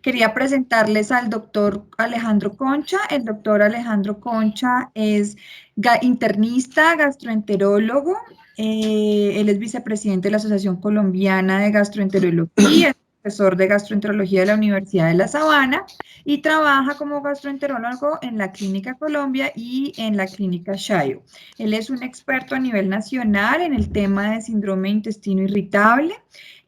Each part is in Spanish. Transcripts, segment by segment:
Quería presentarles al doctor Alejandro Concha. El doctor Alejandro Concha es internista, gastroenterólogo. Él es vicepresidente de la Asociación Colombiana de Gastroenterología, es profesor de gastroenterología de la Universidad de La Sabana y trabaja como gastroenterólogo en la Clínica Colombia y en la Clínica Shayo. Él es un experto a nivel nacional en el tema de síndrome de intestino irritable.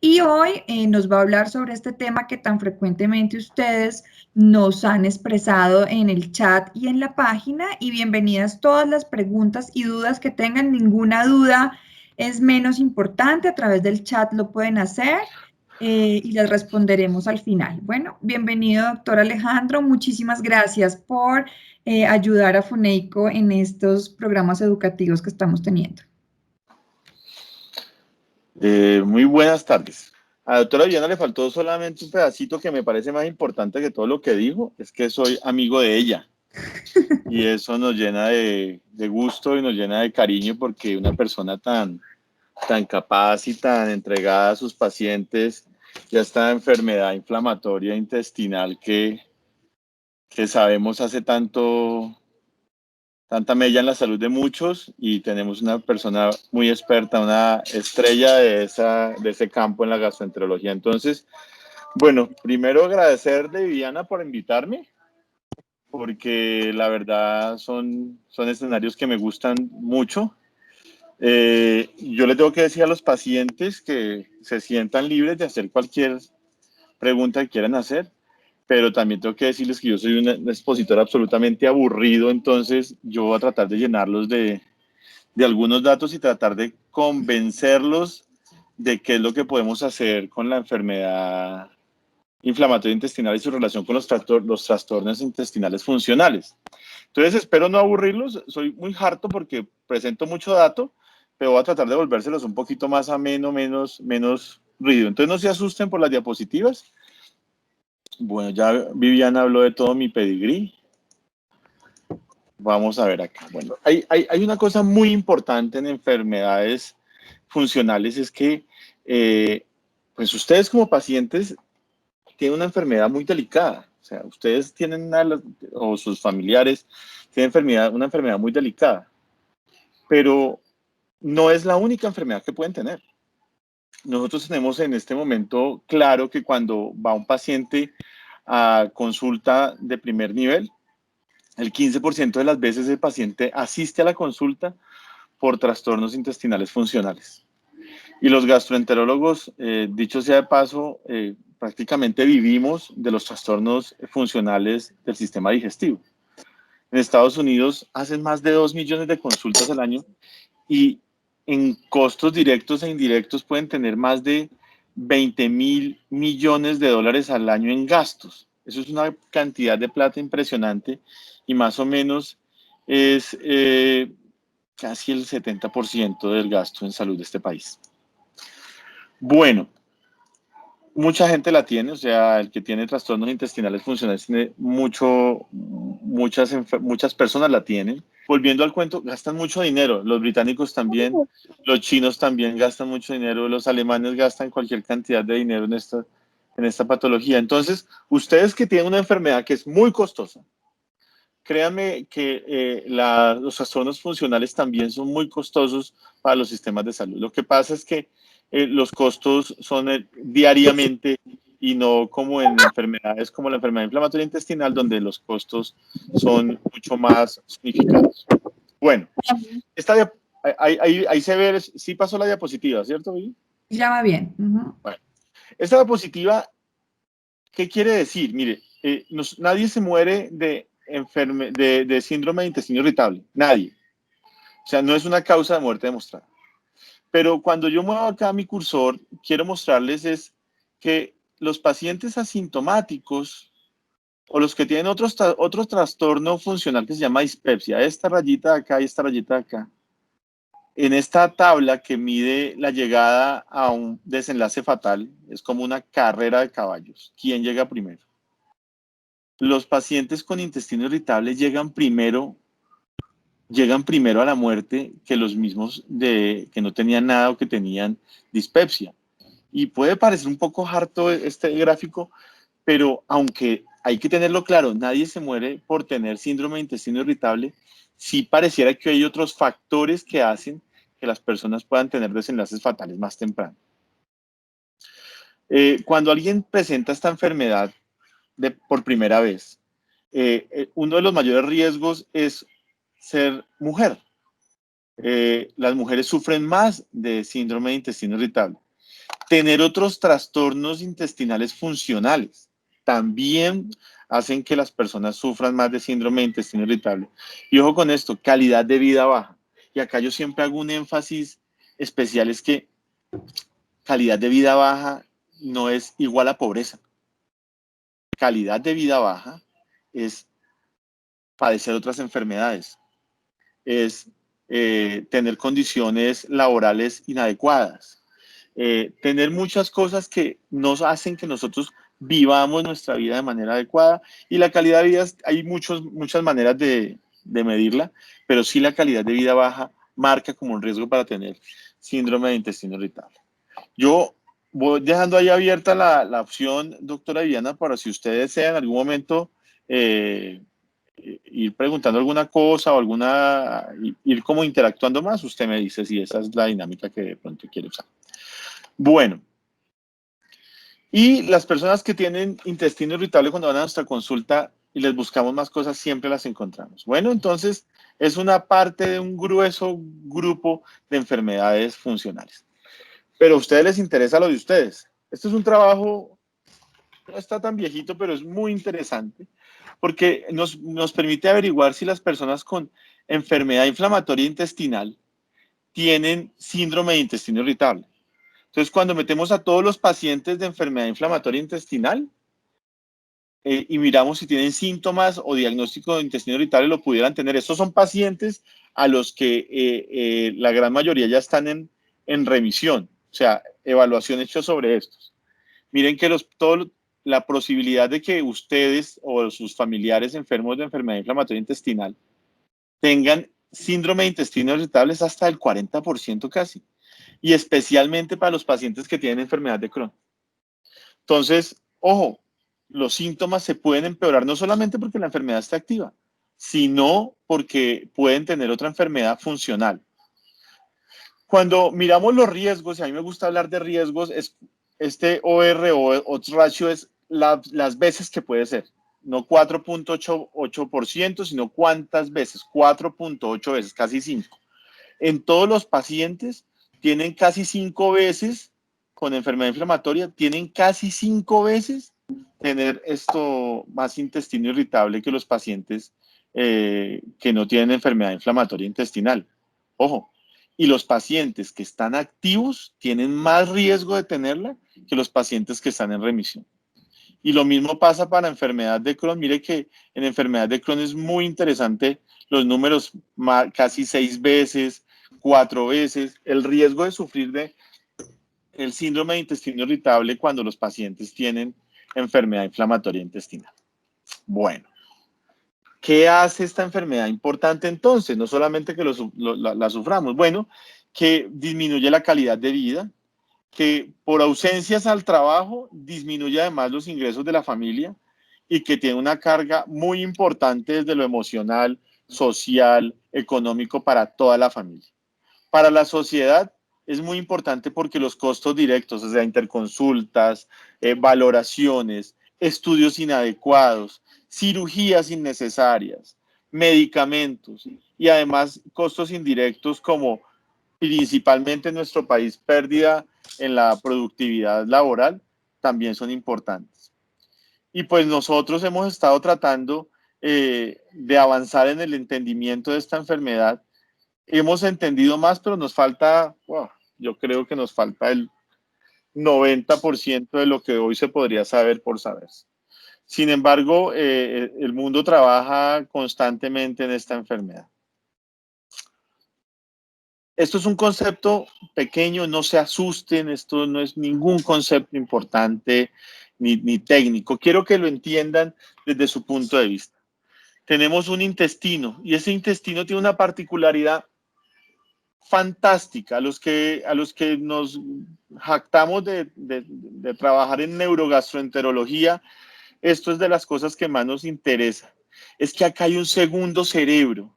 Y hoy nos va a hablar sobre este tema que tan frecuentemente ustedes nos han expresado en el chat y en la página. Y bienvenidas todas las preguntas y dudas que tengan. Ninguna duda es menos importante. A través del chat lo pueden hacer y les responderemos al final. Bueno, bienvenido, doctor Alejandro. Muchísimas gracias por ayudar a Funeico en estos programas educativos que estamos teniendo. Muy buenas tardes. A la doctora Viviana le faltó solamente un pedacito que me parece más importante que todo lo que dijo, es que soy amigo de ella. Y eso nos llena de gusto y nos llena de cariño porque una persona tan capaz y tan entregada a sus pacientes y a esta enfermedad inflamatoria intestinal que sabemos hace tanta mella en la salud de muchos, y tenemos una persona muy experta, una estrella de ese campo en la gastroenterología. Entonces, bueno, primero agradecerle, Viviana, por invitarme, porque la verdad son escenarios que me gustan mucho. Yo le tengo que decir a los pacientes que se sientan libres de hacer cualquier pregunta que quieran hacer, pero también tengo que decirles que yo soy un expositor absolutamente aburrido, entonces yo voy a tratar de llenarlos de algunos datos y tratar de convencerlos de qué es lo que podemos hacer con la enfermedad inflamatoria intestinal y su relación con los trastornos intestinales funcionales. Entonces espero no aburrirlos, soy muy harto porque presento mucho dato, pero voy a tratar de volvérselos un poquito más ameno, menos ruido. Entonces no se asusten por las diapositivas. Bueno, ya Viviana habló de todo mi pedigrí. Vamos a ver acá. Bueno, hay una cosa muy importante en enfermedades funcionales, es que pues ustedes como pacientes tienen una enfermedad muy delicada. O sea, ustedes tienen o sus familiares tienen una enfermedad muy delicada, pero no es la única enfermedad que pueden tener. Nosotros tenemos en este momento claro que cuando va un paciente a consulta de primer nivel, el 15% de las veces el paciente asiste a la consulta por trastornos intestinales funcionales. Y los gastroenterólogos, dicho sea de paso, prácticamente vivimos de los trastornos funcionales del sistema digestivo. En Estados Unidos hacen más de 2 millones de consultas al año y en costos directos e indirectos pueden tener más de 20.000 millones de dólares al año en gastos. Eso es una cantidad de plata impresionante y más o menos es casi el 70% del gasto en salud de este país. Bueno, mucha gente la tiene, o sea, el que tiene trastornos intestinales funcionales tiene muchas personas la tienen. Volviendo al cuento, gastan mucho dinero, los británicos también, los chinos también gastan mucho dinero, los alemanes gastan cualquier cantidad de dinero en esta patología. Entonces, ustedes que tienen una enfermedad que es muy costosa, créanme que los trastornos funcionales también son muy costosos para los sistemas de salud. Lo que pasa es que los costos son diariamente y no como en enfermedades como la enfermedad inflamatoria intestinal, donde los costos son mucho más significativos. Bueno, ahí se ve, sí pasó la diapositiva, ¿cierto, Vivi? Ya va bien. Bueno, esta diapositiva, ¿qué quiere decir? Mire, nadie se muere de síndrome de intestino irritable, nadie. O sea, no es una causa de muerte demostrada. Pero cuando yo muevo acá mi cursor, quiero mostrarles es que los pacientes asintomáticos o los que tienen otro trastorno funcional que se llama dispepsia, esta rayita de acá y esta rayita de acá, en esta tabla que mide la llegada a un desenlace fatal, es como una carrera de caballos. ¿Quién llega primero? Los pacientes con intestino irritable llegan primero a la muerte que los mismos que no tenían nada o que tenían dispepsia. Y puede parecer un poco harto este gráfico, pero aunque hay que tenerlo claro, nadie se muere por tener síndrome de intestino irritable, sí pareciera que hay otros factores que hacen que las personas puedan tener desenlaces fatales más temprano. Cuando alguien presenta esta enfermedad por primera vez, uno de los mayores riesgos es ser mujer. Las mujeres sufren más de síndrome de intestino irritable. Tener otros trastornos intestinales funcionales también hacen que las personas sufran más de síndrome de intestino irritable. Y ojo con esto, calidad de vida baja. Y acá yo siempre hago un énfasis especial, es que calidad de vida baja no es igual a pobreza. Calidad de vida baja es padecer otras enfermedades, es tener condiciones laborales inadecuadas, tener muchas cosas que nos hacen que nosotros vivamos nuestra vida de manera adecuada. Y la calidad de vida, hay muchas maneras de medirla, pero sí la calidad de vida baja marca como un riesgo para tener síndrome de intestino irritable. Yo voy dejando ahí abierta la opción, doctora Viviana, para si usted desea en algún momento ir preguntando alguna cosa o ir como interactuando más, usted me dice si esa es la dinámica que de pronto quiere usar. Bueno, y las personas que tienen intestino irritable, cuando van a nuestra consulta y les buscamos más cosas, siempre las encontramos. Bueno, entonces es una parte de un grueso grupo de enfermedades funcionales. Pero a ustedes les interesa lo de ustedes. Esto es un trabajo, no está tan viejito, pero es muy interesante, porque nos permite averiguar si las personas con enfermedad inflamatoria intestinal tienen síndrome de intestino irritable. Entonces, cuando metemos a todos los pacientes de enfermedad inflamatoria intestinal y miramos si tienen síntomas o diagnóstico de intestino irritable, lo pudieran tener. Estos son pacientes a los que la gran mayoría ya están en remisión, o sea, evaluación hecha sobre estos. Miren que la posibilidad de que ustedes o sus familiares enfermos de enfermedad inflamatoria intestinal tengan síndrome de intestino irritable es hasta el 40% casi, y especialmente para los pacientes que tienen enfermedad de Crohn. Entonces, ojo, los síntomas se pueden empeorar no solamente porque la enfermedad está activa, sino porque pueden tener otra enfermedad funcional. Cuando miramos los riesgos, y a mí me gusta hablar de riesgos, este OR o odds ratio es las veces que puede ser. No 4.88%, sino cuántas veces, 4.8 veces, casi 5. En todos los pacientes tienen casi 5 veces, con enfermedad inflamatoria, tienen casi 5 veces tener esto más intestino irritable que los pacientes que no tienen enfermedad inflamatoria intestinal. Ojo, y los pacientes que están activos tienen más riesgo de tenerla que los pacientes que están en remisión. Y lo mismo pasa para enfermedad de Crohn. Mire que en enfermedad de Crohn es muy interesante los números, casi 6 veces, 4 veces, el riesgo de sufrir de el síndrome de intestino irritable cuando los pacientes tienen enfermedad inflamatoria intestinal. Bueno, ¿qué hace esta enfermedad importante entonces? No solamente que la suframos, bueno, que disminuye la calidad de vida, que por ausencias al trabajo disminuye además los ingresos de la familia y que tiene una carga muy importante desde lo emocional, social, económico para toda la familia. Para la sociedad es muy importante porque los costos directos, o sea, interconsultas, valoraciones, estudios inadecuados, cirugías innecesarias, medicamentos y además costos indirectos como principalmente en nuestro país pérdida en la productividad laboral también son importantes. Y pues nosotros hemos estado tratando de avanzar en el entendimiento de esta enfermedad. Hemos entendido más, pero nos falta, yo creo que nos falta el 90% de lo que hoy se podría saber por saberse. Sin embargo, el mundo trabaja constantemente en esta enfermedad. Esto es un concepto pequeño, no se asusten, esto no es ningún concepto importante ni técnico. Quiero que lo entiendan desde su punto de vista. Tenemos un intestino y ese intestino tiene una particularidad fantástica. A los que nos jactamos de trabajar en neurogastroenterología, esto es de las cosas que más nos interesa, es que acá hay un segundo cerebro.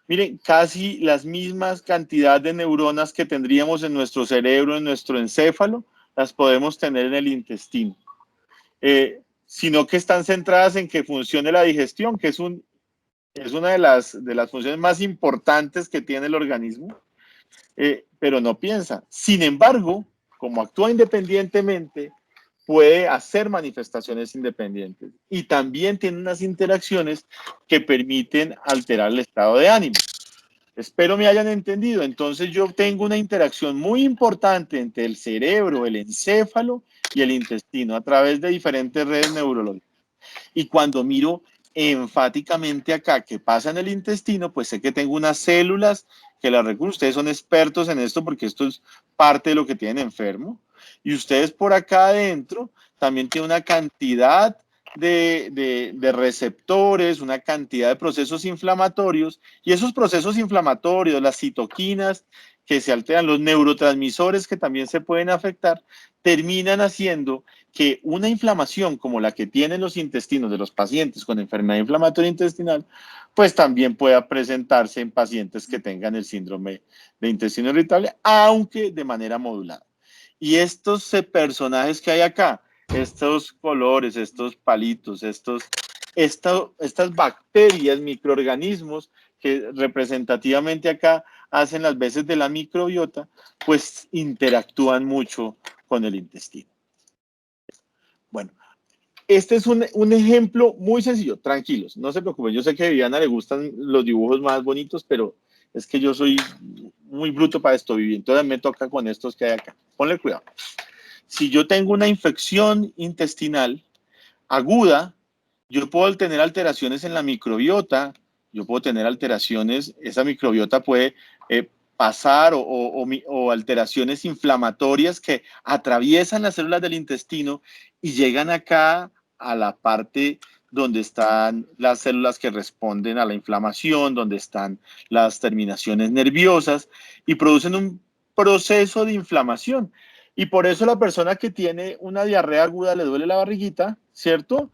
Miren, casi las mismas cantidad de neuronas que tendríamos en nuestro cerebro, en nuestro encéfalo, las podemos tener en el intestino. Sino que están centradas en que funcione la digestión, que es una de las funciones más importantes que tiene el organismo, pero no piensa. Sin embargo, como actúa independientemente, puede hacer manifestaciones independientes y también tiene unas interacciones que permiten alterar el estado de ánimo. Espero me hayan entendido. Entonces yo tengo una interacción muy importante entre el cerebro, el encéfalo y el intestino a través de diferentes redes neurológicas. Y cuando miro enfáticamente acá qué pasa en el intestino, pues sé que tengo unas células que las recurren. Ustedes son expertos en esto porque esto es parte de lo que tienen enfermo. Y ustedes por acá adentro también tienen una cantidad de receptores, una cantidad de procesos inflamatorios. Y esos procesos inflamatorios, las citoquinas que se alteran, los neurotransmisores que también se pueden afectar, terminan haciendo que una inflamación como la que tienen los intestinos de los pacientes con enfermedad inflamatoria intestinal, pues también pueda presentarse en pacientes que tengan el síndrome de intestino irritable, aunque de manera modulada. Y estos personajes que hay acá, estos colores, estos palitos, estas bacterias, microorganismos que representativamente acá hacen las veces de la microbiota, pues interactúan mucho con el intestino. Bueno, este es un ejemplo muy sencillo, tranquilos, no se preocupen, yo sé que a Viviana le gustan los dibujos más bonitos, pero es que yo soy muy bruto para esto, Vivi, entonces me toca con estos que hay acá. Ponle cuidado. Si yo tengo una infección intestinal aguda, yo puedo tener alteraciones en la microbiota, yo puedo tener alteraciones, esa microbiota puede pasar o alteraciones inflamatorias que atraviesan las células del intestino y llegan acá a la parte donde están las células que responden a la inflamación, donde están las terminaciones nerviosas y producen un proceso de inflamación. Y por eso la persona que tiene una diarrea aguda le duele la barriguita, ¿cierto?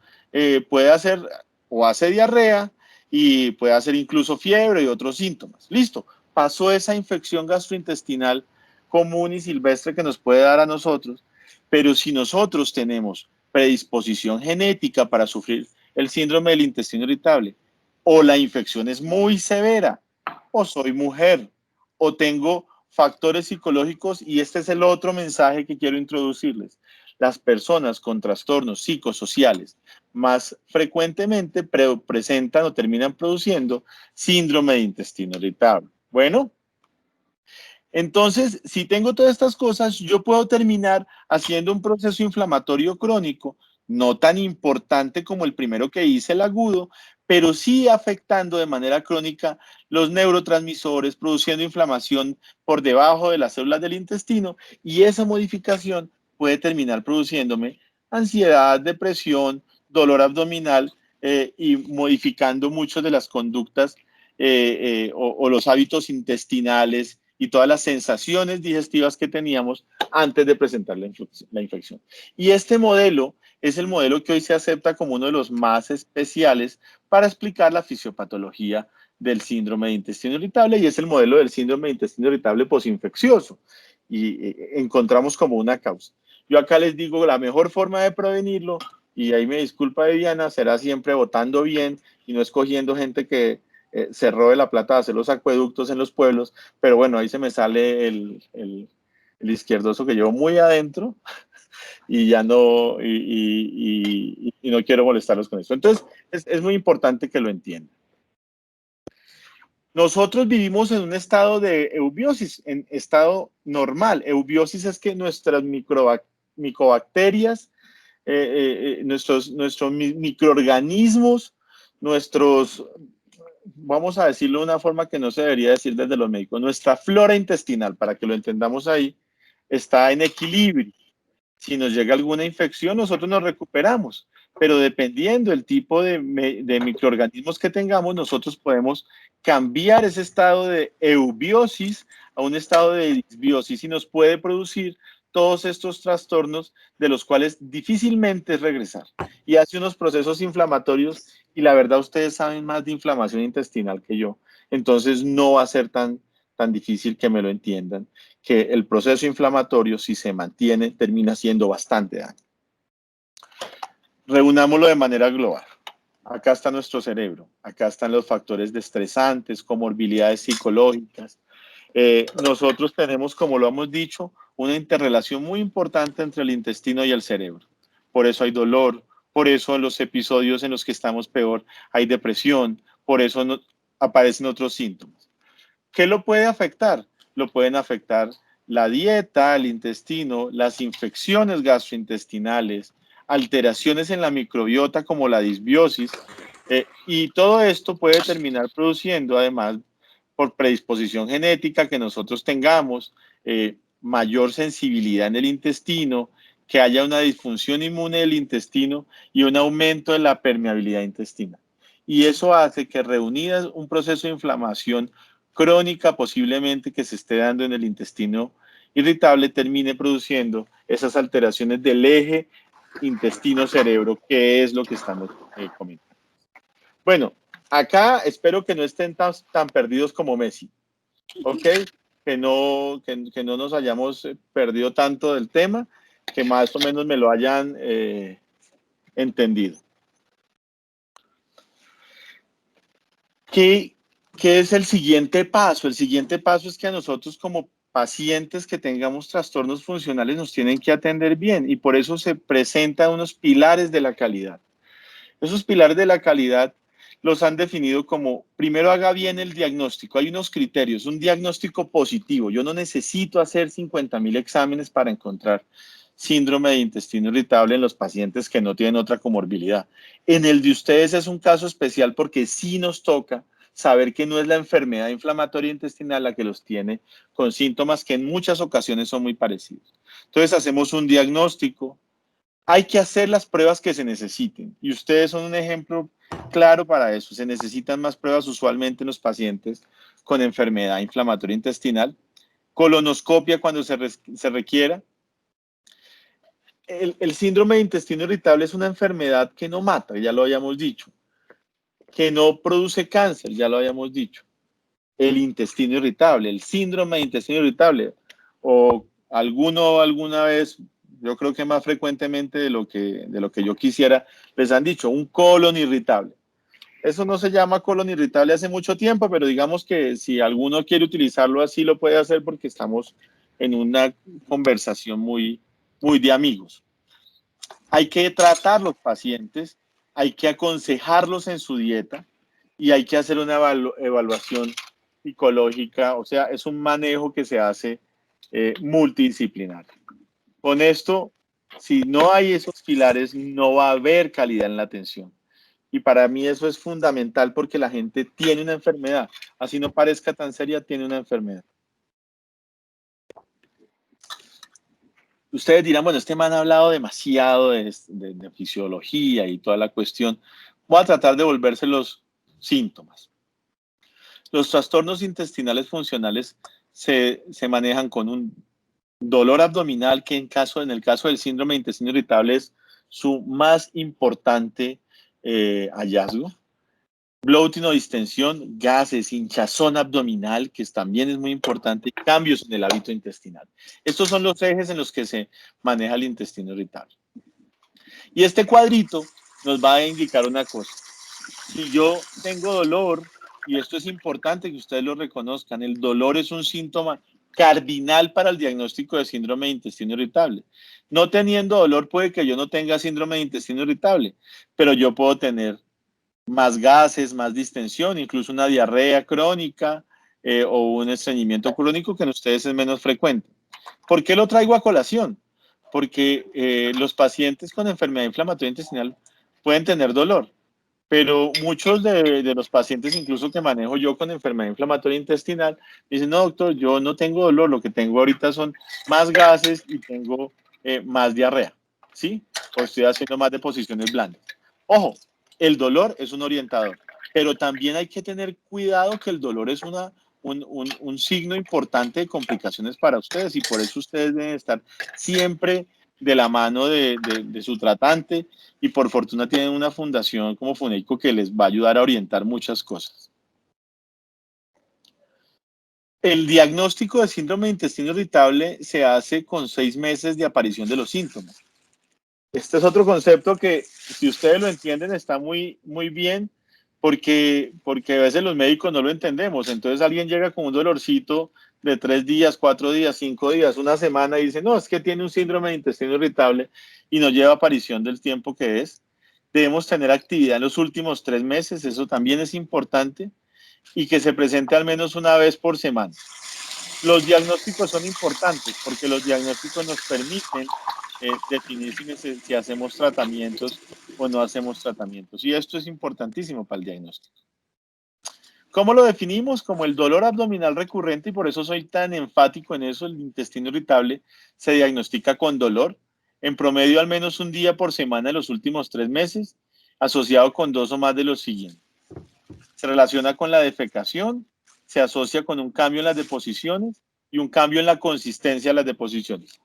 Puede hacer o hace diarrea y puede hacer incluso fiebre y otros síntomas. Listo, pasó esa infección gastrointestinal común y silvestre que nos puede dar a nosotros, pero si nosotros tenemos predisposición genética para sufrir el síndrome del intestino irritable, o la infección es muy severa, o soy mujer, o tengo factores psicológicos, y este es el otro mensaje que quiero introducirles. Las personas con trastornos psicosociales más frecuentemente presentan o terminan produciendo síndrome de intestino irritable. Bueno, entonces, si tengo todas estas cosas, yo puedo terminar haciendo un proceso inflamatorio crónico, no tan importante como el primero que hice, el agudo, pero sí afectando de manera crónica los neurotransmisores, produciendo inflamación por debajo de las células del intestino, y esa modificación puede terminar produciéndome ansiedad, depresión, dolor abdominal y modificando muchas de las conductas o los hábitos intestinales y todas las sensaciones digestivas que teníamos antes de presentar la infección. Y este modelo es el modelo que hoy se acepta como uno de los más especiales para explicar la fisiopatología del síndrome de intestino irritable, y es el modelo del síndrome de intestino irritable posinfeccioso, y encontramos como una causa. Yo acá les digo, la mejor forma de prevenirlo, y ahí me disculpa Viviana, será siempre votando bien y no escogiendo gente que se robe la plata de hacer los acueductos en los pueblos, pero bueno, ahí se me sale el izquierdoso que llevo muy adentro y ya no, y no quiero molestarlos con eso. Entonces, es muy importante que lo entiendan. Nosotros vivimos en un estado de eubiosis, en estado normal. Eubiosis es que nuestras micobacterias, nuestros microorganismos, vamos a decirlo de una forma que no se debería decir desde los médicos, nuestra flora intestinal, para que lo entendamos ahí, está en equilibrio. Si nos llega alguna infección, nosotros nos recuperamos, pero dependiendo del tipo de microorganismos que tengamos, nosotros podemos cambiar ese estado de eubiosis a un estado de disbiosis y nos puede producir todos estos trastornos de los cuales difícilmente es regresar. Y hace unos procesos inflamatorios y la verdad ustedes saben más de inflamación intestinal que yo. Entonces no va a ser tan difícil que me lo entiendan, que el proceso inflamatorio, si se mantiene, termina siendo bastante daño. Reunámoslo de manera global. Acá está nuestro cerebro, acá están los factores estresantes, comorbilidades psicológicas. Nosotros tenemos, como lo hemos dicho, una interrelación muy importante entre el intestino y el cerebro. Por eso hay dolor, por eso en los episodios en los que estamos peor hay depresión, por eso aparecen otros síntomas. ¿Qué lo puede afectar? Lo pueden afectar la dieta, el intestino, las infecciones gastrointestinales, alteraciones en la microbiota como la disbiosis, y todo esto puede terminar produciendo, además, por predisposición genética, que nosotros tengamos mayor sensibilidad en el intestino, que haya una disfunción inmune del intestino y un aumento de la permeabilidad intestinal. Y eso hace que reunidas un proceso de inflamación crónica posiblemente que se esté dando en el intestino irritable termine produciendo esas alteraciones del eje intestino-cerebro, que es lo que estamos comentando. Bueno, acá espero que no estén tan perdidos como Messi, ¿ok? Que no nos hayamos perdido tanto del tema, que más o menos me lo hayan entendido. ¿Qué es el siguiente paso? El siguiente paso es que a nosotros como pacientes que tengamos trastornos funcionales nos tienen que atender bien y por eso se presentan unos pilares de la calidad. Esos pilares de la calidad los han definido como, primero haga bien el diagnóstico. Hay unos criterios, un diagnóstico positivo. Yo no necesito hacer 50,000 exámenes para encontrar síndrome de intestino irritable en los pacientes que no tienen otra comorbilidad. En el de ustedes es un caso especial porque sí nos toca saber que no es la enfermedad inflamatoria intestinal la que los tiene con síntomas que en muchas ocasiones son muy parecidos. Entonces hacemos un diagnóstico. Hay que hacer las pruebas que se necesiten y ustedes son un ejemplo claro para eso. Se necesitan más pruebas usualmente en los pacientes con enfermedad inflamatoria intestinal, colonoscopia cuando se requiera. El síndrome de intestino irritable es una enfermedad que no mata, ya lo habíamos dicho, que no produce cáncer, ya lo habíamos dicho. El intestino irritable, el síndrome de intestino irritable, o alguna vez, yo creo que más frecuentemente de lo que yo quisiera, les han dicho un colon irritable. Eso no se llama colon irritable hace mucho tiempo, pero digamos que si alguno quiere utilizarlo así, lo puede hacer porque estamos en una conversación muy de amigos. Hay que tratar los pacientes, hay que aconsejarlos en su dieta y hay que hacer una evaluación psicológica, o sea, es un manejo que se hace multidisciplinario. Con esto, si no hay esos pilares, no va a haber calidad en la atención. Y para mí eso es fundamental porque la gente tiene una enfermedad, así no parezca tan seria, tiene una enfermedad. Ustedes dirán, bueno, este man ha hablado demasiado de fisiología y toda la cuestión. Voy a tratar de volverse los síntomas. Los trastornos intestinales funcionales se manejan con un dolor abdominal que en el caso del síndrome de intestino irritable es su más importante hallazgo. Bloating o distensión, gases, hinchazón abdominal, que también es muy importante, y cambios en el hábito intestinal. Estos son los ejes en los que se maneja el intestino irritable. Y este cuadrito nos va a indicar una cosa. Si yo tengo dolor, y esto es importante que ustedes lo reconozcan, el dolor es un síntoma cardinal para el diagnóstico de síndrome de intestino irritable. No teniendo dolor puede que yo no tenga síndrome de intestino irritable, pero yo puedo tener más gases, más distensión, incluso una diarrea crónica o un estreñimiento crónico que en ustedes es menos frecuente. ¿Por qué lo traigo a colación? Porque los pacientes con enfermedad inflamatoria intestinal pueden tener dolor, pero muchos de los pacientes, incluso que manejo yo con enfermedad inflamatoria intestinal, dicen, no, doctor, yo no tengo dolor, lo que tengo ahorita son más gases y tengo más diarrea, ¿sí? O estoy haciendo más deposiciones blandas. Ojo, el dolor es un orientador, pero también hay que tener cuidado que el dolor es una un signo importante de complicaciones para ustedes y por eso ustedes deben estar siempre de la mano de su tratante y por fortuna tienen una fundación como Funeico que les va a ayudar a orientar muchas cosas. El diagnóstico de síndrome de intestino irritable se hace con 6 meses de aparición de los síntomas. Este es otro concepto que, si ustedes lo entienden, está muy, muy bien, porque a veces los médicos no lo entendemos. Entonces alguien llega con un dolorcito de 3 días, 4 días, 5 días, una semana y dice, no, es que tiene un síndrome de intestino irritable y no lleva aparición del tiempo que es. Debemos tener actividad en los últimos 3 meses, eso también es importante, y que se presente al menos una vez por semana. Los diagnósticos son importantes porque los diagnósticos nos permiten definir si hacemos tratamientos o no hacemos tratamientos. Y esto es importantísimo para el diagnóstico. ¿Cómo lo definimos? Como el dolor abdominal recurrente, y por eso soy tan enfático en eso. El intestino irritable se diagnostica con dolor, en promedio al menos un día por semana en los últimos 3 meses, asociado con 2 o más de los siguientes. Se relaciona con la defecación, se asocia con un cambio en las deposiciones y un cambio en la consistencia de las deposiciones.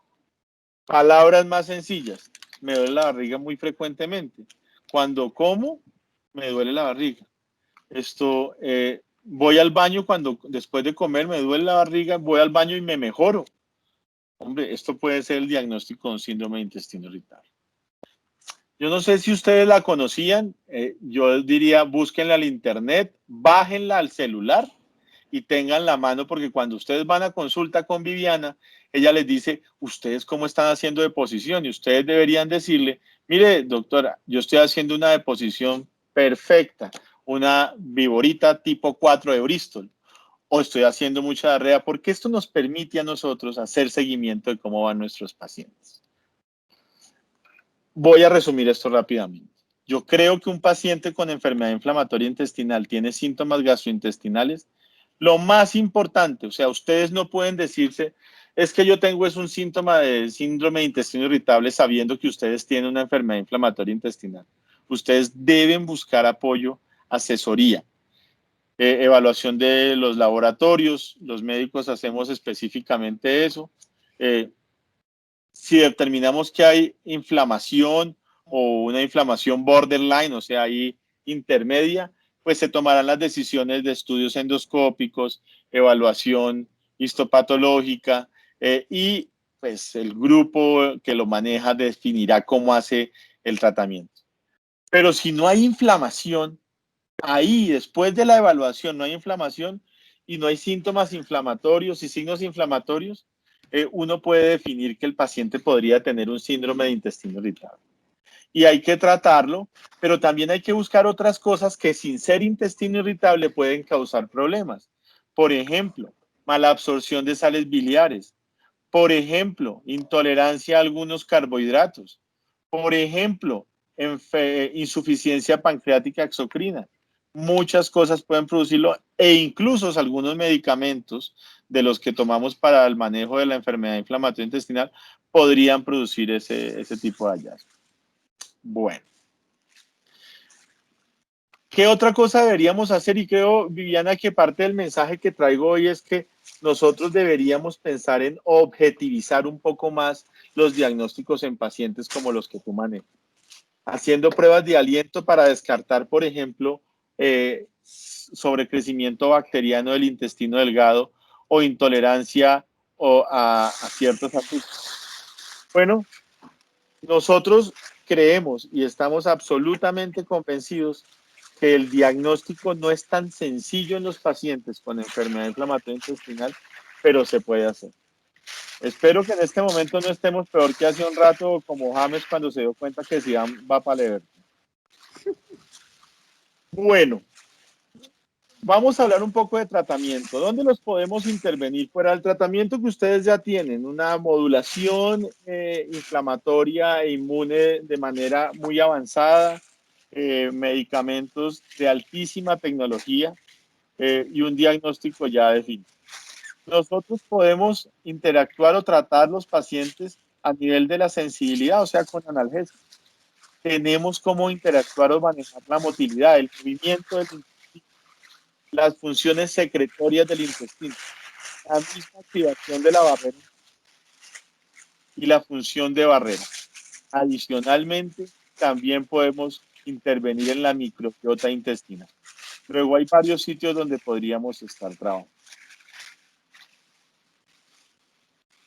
Palabras más sencillas. Me duele la barriga muy frecuentemente. Cuando como, me duele la barriga. Voy al baño después de comer me duele la barriga, voy al baño y me mejoro. Hombre, esto puede ser el diagnóstico de un síndrome de intestino irritable. Yo no sé si ustedes la conocían, yo diría búsquenla al internet, bájenla al celular y tengan la mano, porque cuando ustedes van a consulta con Viviana, ella les dice, ustedes cómo están haciendo deposición, y ustedes deberían decirle, mire doctora, yo estoy haciendo una deposición perfecta, una viborita tipo 4 de Bristol, o estoy haciendo mucha diarrea, porque esto nos permite a nosotros hacer seguimiento de cómo van nuestros pacientes. Voy a resumir esto rápidamente. Yo creo que un paciente con enfermedad inflamatoria intestinal tiene síntomas gastrointestinales. Lo más importante, o sea, ustedes no pueden decirse, es que yo tengo un síntoma de síndrome de intestino irritable sabiendo que ustedes tienen una enfermedad inflamatoria intestinal. Ustedes deben buscar apoyo, asesoría, evaluación de los laboratorios. Los médicos hacemos específicamente eso. Si determinamos que hay inflamación o una inflamación borderline, o sea, ahí intermedia, pues se tomarán las decisiones de estudios endoscópicos, evaluación histopatológica y pues el grupo que lo maneja definirá cómo hace el tratamiento. Pero si no hay inflamación, ahí después de la evaluación no hay inflamación y no hay síntomas inflamatorios y signos inflamatorios, uno puede definir que el paciente podría tener un síndrome de intestino irritable. Y hay que tratarlo, pero también hay que buscar otras cosas que sin ser intestino irritable pueden causar problemas. Por ejemplo, mala absorción de sales biliares. Por ejemplo, intolerancia a algunos carbohidratos. Por ejemplo, insuficiencia pancreática exocrina. Muchas cosas pueden producirlo e incluso algunos medicamentos de los que tomamos para el manejo de la enfermedad inflamatoria intestinal podrían producir ese tipo de hallazgo. Bueno. ¿Qué otra cosa deberíamos hacer? Y creo, Viviana, que parte del mensaje que traigo hoy es que nosotros deberíamos pensar en objetivizar un poco más los diagnósticos en pacientes como los que tú manejas. Haciendo pruebas de aliento para descartar, por ejemplo, sobrecrecimiento bacteriano del intestino delgado o intolerancia a ciertos azúcares. Bueno, nosotros creemos y estamos absolutamente convencidos que el diagnóstico no es tan sencillo en los pacientes con enfermedad inflamatoria intestinal, pero se puede hacer. Espero que en este momento no estemos peor que hace un rato, como James cuando se dio cuenta que Zidane va para Everton. Bueno, vamos a hablar un poco de tratamiento. ¿Dónde los podemos intervenir? Fuera del tratamiento que ustedes ya tienen, una modulación inflamatoria e inmune de manera muy avanzada, medicamentos de altísima tecnología y un diagnóstico ya definido. Nosotros podemos interactuar o tratar los pacientes a nivel de la sensibilidad, o sea, con analgésicos. Tenemos cómo interactuar o manejar la motilidad, el movimiento del intestino. las funciones secretorias del intestino, la misma activación de la barrera y la función de barrera. Adicionalmente, también podemos intervenir en la microbiota intestinal. Luego hay varios sitios donde podríamos estar trabajando.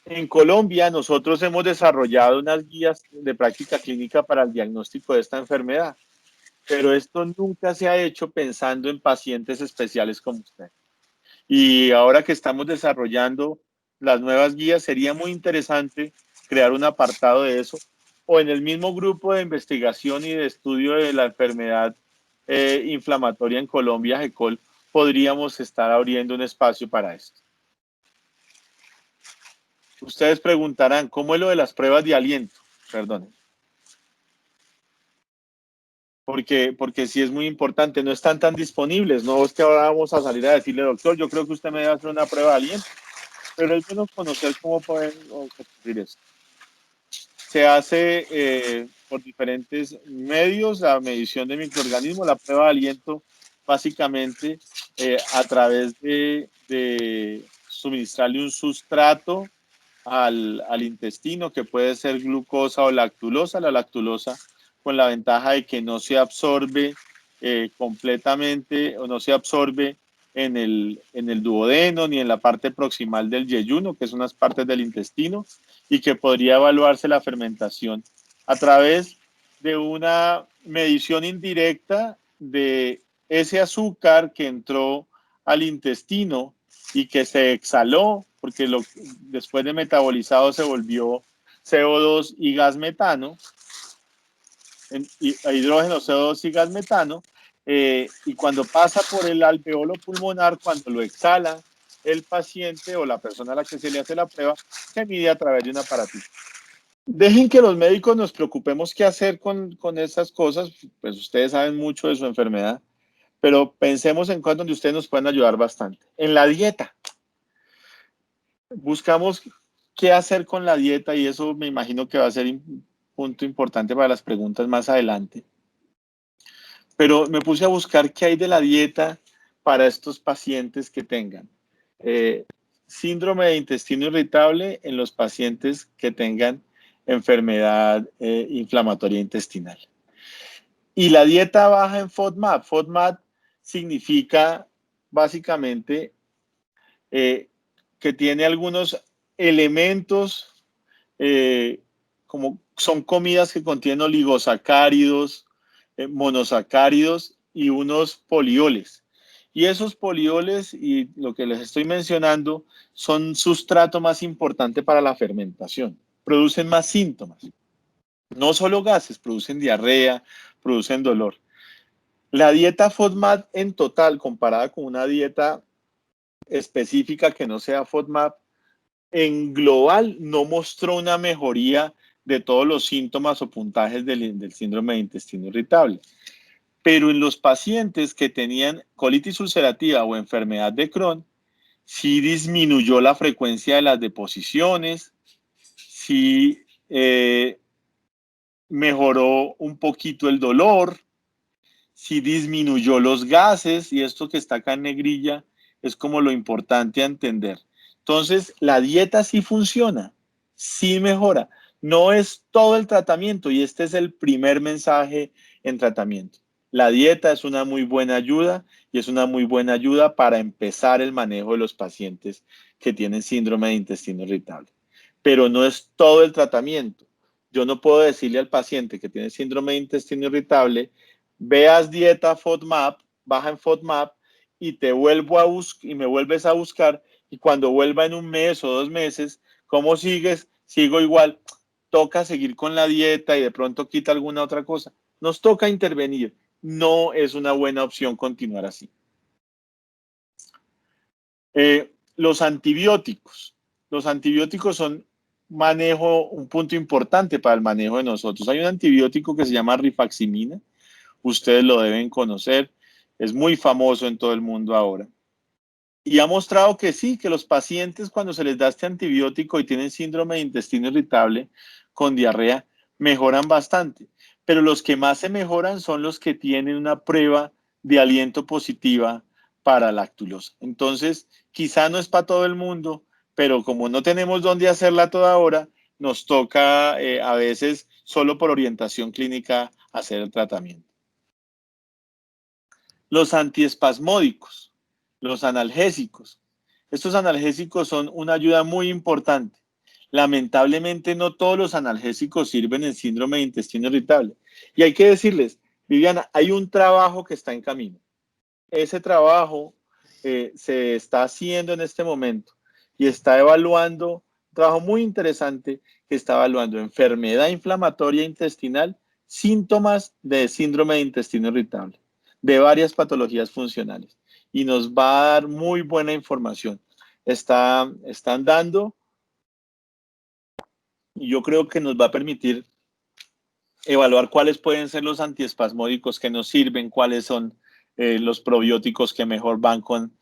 En Colombia, nosotros hemos desarrollado unas guías de práctica clínica para el diagnóstico de esta enfermedad, pero esto nunca se ha hecho pensando en pacientes especiales como usted. Y ahora que estamos desarrollando las nuevas guías, sería muy interesante crear un apartado de eso, o en el mismo grupo de investigación y de estudio de la enfermedad inflamatoria en Colombia, GECOL, podríamos estar abriendo un espacio para esto. Ustedes preguntarán, ¿cómo es lo de las pruebas de aliento? Perdón. Porque sí es muy importante, no están tan disponibles, no es que ahora vamos a salir a decirle, doctor, yo creo que usted me debe hacer una prueba de aliento, pero es bueno conocer cómo pueden ocurrir eso. Se hace por diferentes medios la medición de microorganismos, la prueba de aliento, básicamente a través de suministrarle un sustrato al intestino, que puede ser glucosa o lactulosa. La lactulosa con la ventaja de que no se absorbe completamente o no se absorbe en el duodeno ni en la parte proximal del yeyuno, que son unas partes del intestino, y que podría evaluarse la fermentación a través de una medición indirecta de ese azúcar que entró al intestino y que se exhaló, porque después de metabolizado se volvió CO2 y gas metano, hidrógeno, CO2 y gas metano, y cuando pasa por el alveolo pulmonar, cuando lo exhala el paciente o la persona a la que se le hace la prueba, se mide a través de un aparatito. Dejen que los médicos nos preocupemos qué hacer con esas cosas, pues ustedes saben mucho de su enfermedad, pero pensemos en cosas donde ustedes nos pueden ayudar bastante. En la dieta. Buscamos qué hacer con la dieta y eso me imagino que va a ser un punto importante para las preguntas más adelante. Pero me puse a buscar qué hay de la dieta para estos pacientes que tengan síndrome de intestino irritable en los pacientes que tengan enfermedad inflamatoria intestinal. Y la dieta baja en FODMAP. FODMAP significa básicamente que tiene algunos elementos, como son comidas que contienen oligosacáridos, monosacáridos y unos polioles. Y esos polioles y lo que les estoy mencionando son sustrato más importante para la fermentación. Producen más síntomas. No solo gases, producen diarrea, producen dolor. La dieta FODMAP en total, comparada con una dieta específica que no sea FODMAP, en global no mostró una mejoría de todos los síntomas o puntajes del síndrome de intestino irritable. Pero en los pacientes que tenían colitis ulcerativa o enfermedad de Crohn, sí disminuyó la frecuencia de las deposiciones, sí mejoró un poquito el dolor, sí disminuyó los gases, y esto que está acá en negrilla es como lo importante a entender. Entonces, la dieta sí funciona, sí mejora. No es todo el tratamiento, y este es el primer mensaje en tratamiento. La dieta es una muy buena ayuda, y es una muy buena ayuda para empezar el manejo de los pacientes que tienen síndrome de intestino irritable. Pero no es todo el tratamiento. Yo no puedo decirle al paciente que tiene síndrome de intestino irritable, veas dieta FODMAP, baja en FODMAP, y te vuelvo a y me vuelves a buscar, y cuando vuelva en un mes o 2 meses, ¿cómo sigues? Sigo igual. Toca seguir con la dieta y de pronto quita alguna otra cosa. Nos toca intervenir. No es una buena opción continuar así. Los antibióticos. Los antibióticos son un punto importante para el manejo de nosotros. Hay un antibiótico que se llama rifaximina. Ustedes lo deben conocer. Es muy famoso en todo el mundo ahora. Y ha mostrado que sí, que los pacientes cuando se les da este antibiótico y tienen síndrome de intestino irritable con diarrea, mejoran bastante. Pero los que más se mejoran son los que tienen una prueba de aliento positiva para láctulos. Entonces, quizá no es para todo el mundo, pero como no tenemos dónde hacerla toda hora, nos toca a veces solo por orientación clínica hacer el tratamiento. Los antiespasmódicos, los analgésicos. Estos analgésicos son una ayuda muy importante. Lamentablemente no todos los analgésicos sirven en síndrome de intestino irritable. Y hay que decirles, Viviana, hay un trabajo que está en camino. Ese trabajo se está haciendo en este momento y está evaluando, un trabajo muy interesante que está evaluando enfermedad inflamatoria intestinal, síntomas de síndrome de intestino irritable, de varias patologías funcionales. Y nos va a dar muy buena información. Están dando, y yo creo que nos va a permitir evaluar cuáles pueden ser los antiespasmódicos que nos sirven, cuáles son los probióticos que mejor van con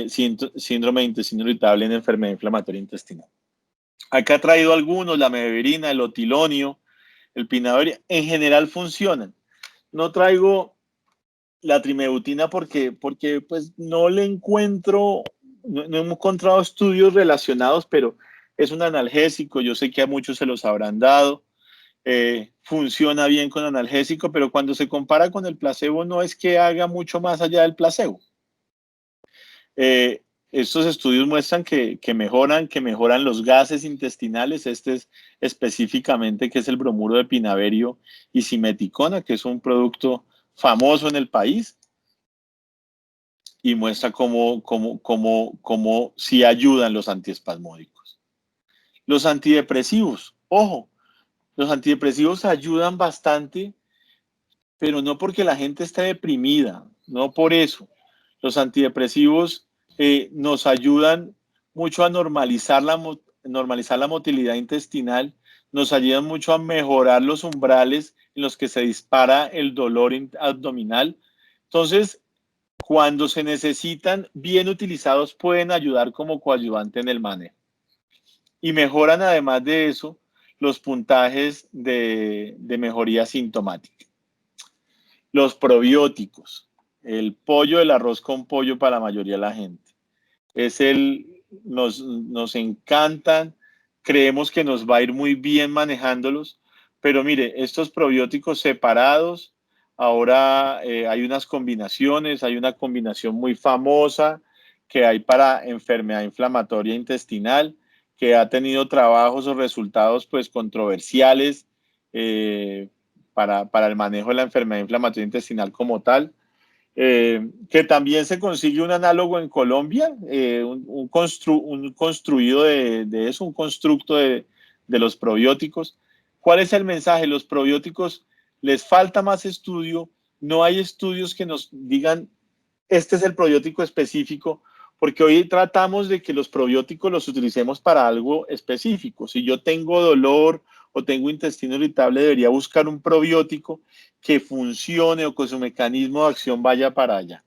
síndrome de intestino irritable en enfermedad inflamatoria intestinal. Acá he traído algunos, la mebeverina, el otilonio, el pinaveria, en general funcionan. No traigo la trimebutina porque pues no le encuentro, no hemos encontrado estudios relacionados, pero es un analgésico, yo sé que a muchos se los habrán dado. Funciona bien con analgésico, pero cuando se compara con el placebo no es que haga mucho más allá del placebo. Estos estudios muestran que mejoran los gases intestinales. Este es específicamente que es el bromuro de pinaverio y simeticona, que es un producto famoso en el país y muestra cómo sí ayudan los antiespasmódicos. Los antidepresivos, ojo, los antidepresivos ayudan bastante, pero no porque la gente esté deprimida, no por eso. Los antidepresivos nos ayudan mucho a normalizar la motilidad intestinal, nos ayudan mucho a mejorar los umbrales en los que se dispara el dolor abdominal. Entonces, cuando se necesitan bien utilizados, pueden ayudar como coadyuvante en el manejo. Y mejoran además de eso los puntajes de mejoría sintomática. Los probióticos, el pollo, el arroz con pollo para la mayoría de la gente. Nos encantan, creemos que nos va a ir muy bien manejándolos, pero mire, estos probióticos separados, ahora hay unas combinaciones, hay una combinación muy famosa que hay para enfermedad inflamatoria intestinal, que ha tenido trabajos o resultados pues controversiales para el manejo de la enfermedad inflamatoria intestinal como tal. Que también se consigue un análogo en Colombia, un construido de eso, un constructo de los probióticos. ¿Cuál es el mensaje? Los probióticos les falta más estudio, no hay estudios que nos digan este es el probiótico específico, porque hoy tratamos de que los probióticos los utilicemos para algo específico. Si yo tengo dolor o tengo intestino irritable, debería buscar un probiótico que funcione o que su mecanismo de acción vaya para allá.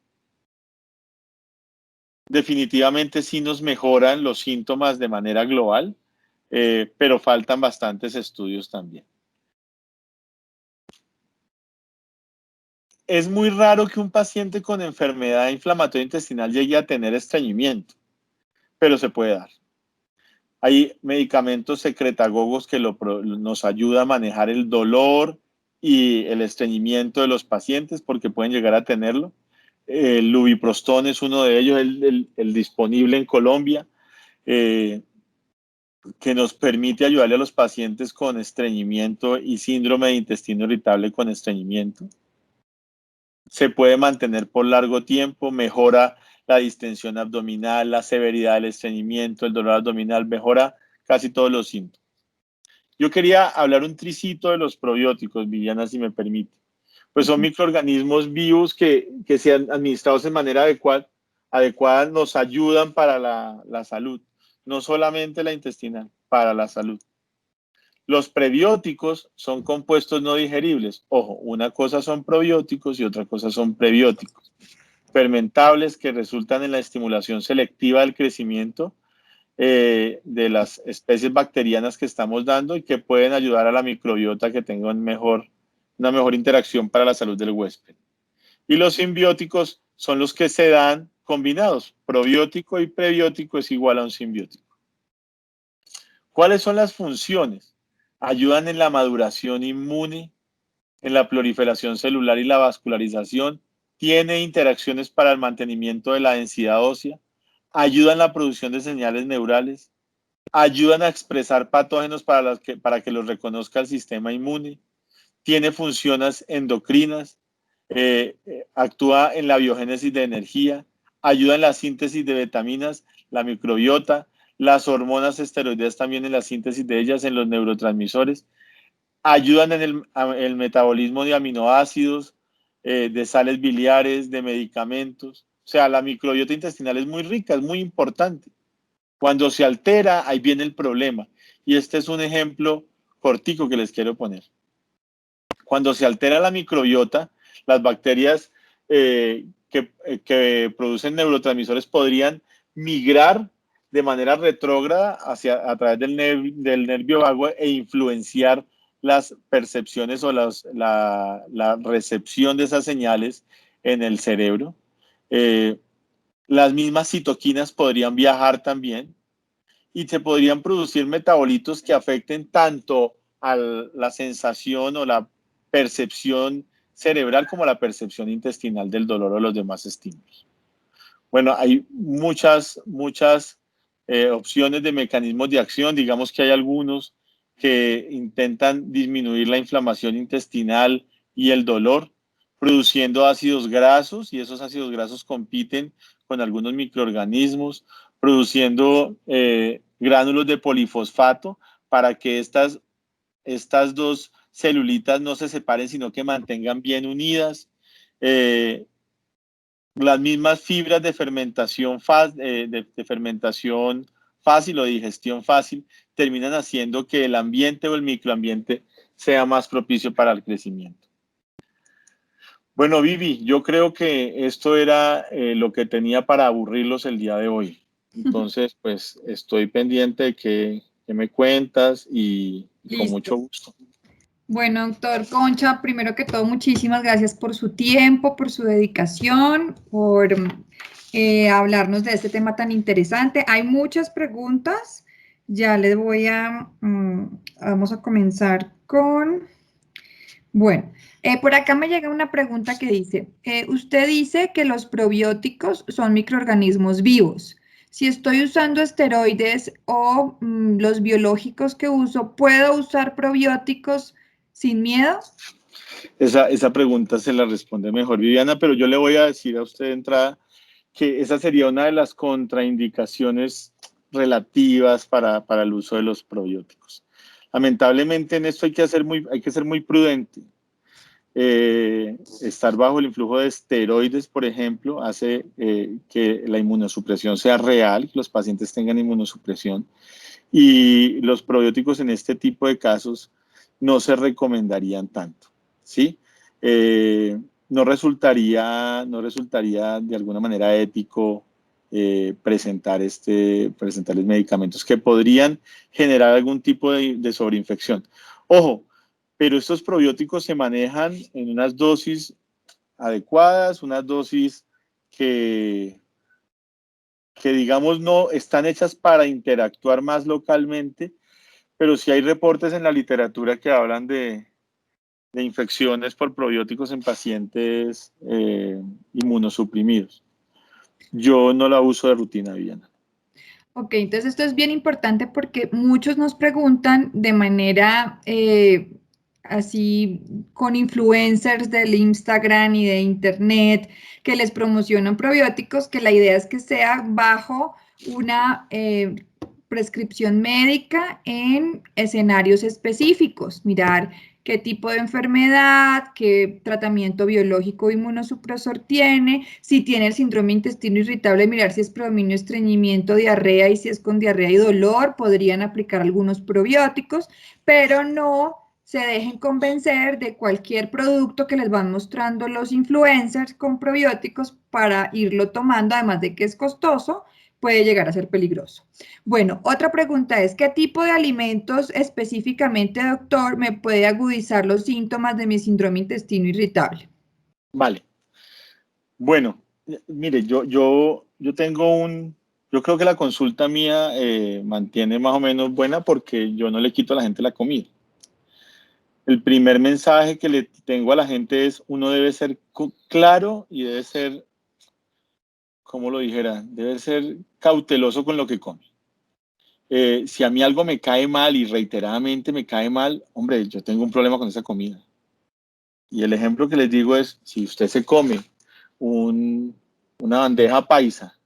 Definitivamente sí nos mejoran los síntomas de manera global, pero faltan bastantes estudios también. Es muy raro que un paciente con enfermedad inflamatoria intestinal llegue a tener estreñimiento, pero se puede dar. Hay medicamentos secretagogos que nos ayudan a manejar el dolor y el estreñimiento de los pacientes porque pueden llegar a tenerlo. El lubiprostón es uno de ellos, el disponible en Colombia, que nos permite ayudarle a los pacientes con estreñimiento y síndrome de intestino irritable con estreñimiento. Se puede mantener por largo tiempo, mejora la distensión abdominal, la severidad del estreñimiento, el dolor abdominal, mejora casi todos los síntomas. Yo quería hablar un tricito de los probióticos, Viviana, si me permite. Pues son microorganismos vivos que sean administrados de manera adecuada nos ayudan para la salud, no solamente la intestinal, para la salud. Los prebióticos son compuestos no digeribles. Ojo, una cosa son probióticos y otra cosa son prebióticos. Fermentables que resultan en la estimulación selectiva del crecimiento de las especies bacterianas que estamos dando y que pueden ayudar a la microbiota que tenga una mejor interacción para la salud del huésped. Y los simbióticos son los que se dan combinados. Probiótico y prebiótico es igual a un simbiótico. ¿Cuáles son las funciones? Ayudan en la maduración inmune, en la proliferación celular y la vascularización. Tiene interacciones para el mantenimiento de la densidad ósea. Ayudan en la producción de señales neurales. Ayudan a expresar patógenos para que los reconozca el sistema inmune. Tiene funciones endocrinas. Actúa en la biogénesis de energía. Ayuda en la síntesis de vitaminas, la microbiota. Las hormonas esteroideas también en la síntesis de ellas, en los neurotransmisores. Ayudan en el metabolismo de aminoácidos, de sales biliares, de medicamentos. O sea, la microbiota intestinal es muy rica, es muy importante. Cuando se altera, ahí viene el problema. Y este es un ejemplo cortico que les quiero poner. Cuando se altera la microbiota, las bacterias que producen neurotransmisores podrían migrar de manera retrógrada a través del nervio vago e influenciar las percepciones o la recepción de esas señales en el cerebro. Las mismas citoquinas podrían viajar también y se podrían producir metabolitos que afecten tanto a la sensación o la percepción cerebral como la percepción intestinal del dolor o los demás estímulos. Bueno, hay muchas opciones de mecanismos de acción. Digamos que hay algunos que intentan disminuir la inflamación intestinal y el dolor, produciendo ácidos grasos, y esos ácidos grasos compiten con algunos microorganismos, produciendo gránulos de polifosfato para que estas dos celulitas no se separen, sino que mantengan bien unidas. Las mismas fibras de fermentación fácil o digestión fácil terminan haciendo que el ambiente o el microambiente sea más propicio para el crecimiento. Bueno, Vivi, yo creo que esto era lo que tenía para aburrirlos el día de hoy. Entonces, pues estoy pendiente de que me cuentas y con mucho gusto. Bueno, doctor Concha, primero que todo, muchísimas gracias por su tiempo, por su dedicación, por hablarnos de este tema tan interesante. Hay muchas preguntas. Ya les voy vamos a comenzar con, bueno, por acá me llega una pregunta que dice, usted dice que los probióticos son microorganismos vivos. Si estoy usando esteroides o los biológicos que uso, ¿puedo usar probióticos sin miedo? Esa pregunta se la responde mejor Viviana, pero yo le voy a decir a usted de entrada que esa sería una de las contraindicaciones relativas para el uso de los probióticos. Lamentablemente en esto hay que ser muy prudente. Estar bajo el influjo de esteroides, por ejemplo, hace que la inmunosupresión sea real, que los pacientes tengan inmunosupresión, y los probióticos en este tipo de casos no se recomendarían tanto, ¿sí? No resultaría de alguna manera ético presentarles medicamentos que podrían generar algún tipo de sobreinfección. Ojo, pero estos probióticos se manejan en unas dosis adecuadas, unas dosis que digamos no están hechas para interactuar más localmente, pero sí hay reportes en la literatura que hablan de infecciones por probióticos en pacientes inmunosuprimidos. Yo no la uso de rutina, Viviana. Ok, entonces esto es bien importante porque muchos nos preguntan de manera así con influencers del Instagram y de Internet que les promocionan probióticos, que la idea es que sea bajo una prescripción médica en escenarios específicos, mirar qué tipo de enfermedad, qué tratamiento biológico o inmunosupresor tiene, si tiene el síndrome intestino irritable, mirar si es predominio, estreñimiento, diarrea y si es con diarrea y dolor, podrían aplicar algunos probióticos, pero no se dejen convencer de cualquier producto que les van mostrando los influencers con probióticos para irlo tomando, además de que es costoso, puede llegar a ser peligroso. Bueno, otra pregunta es, ¿qué tipo de alimentos específicamente, doctor, me puede agudizar los síntomas de mi síndrome intestino irritable? Vale. Bueno, Mire, yo tengo yo creo que la consulta mía mantiene más o menos buena porque yo no le quito a la gente la comida. El primer mensaje que le tengo a la gente es, uno debe ser claro y debe ser, como lo dijera, debe ser cauteloso con lo que come. Si a mí algo me cae mal y reiteradamente me cae mal, hombre, yo tengo un problema con esa comida. Y el ejemplo que les digo es, si usted se come una bandeja paisa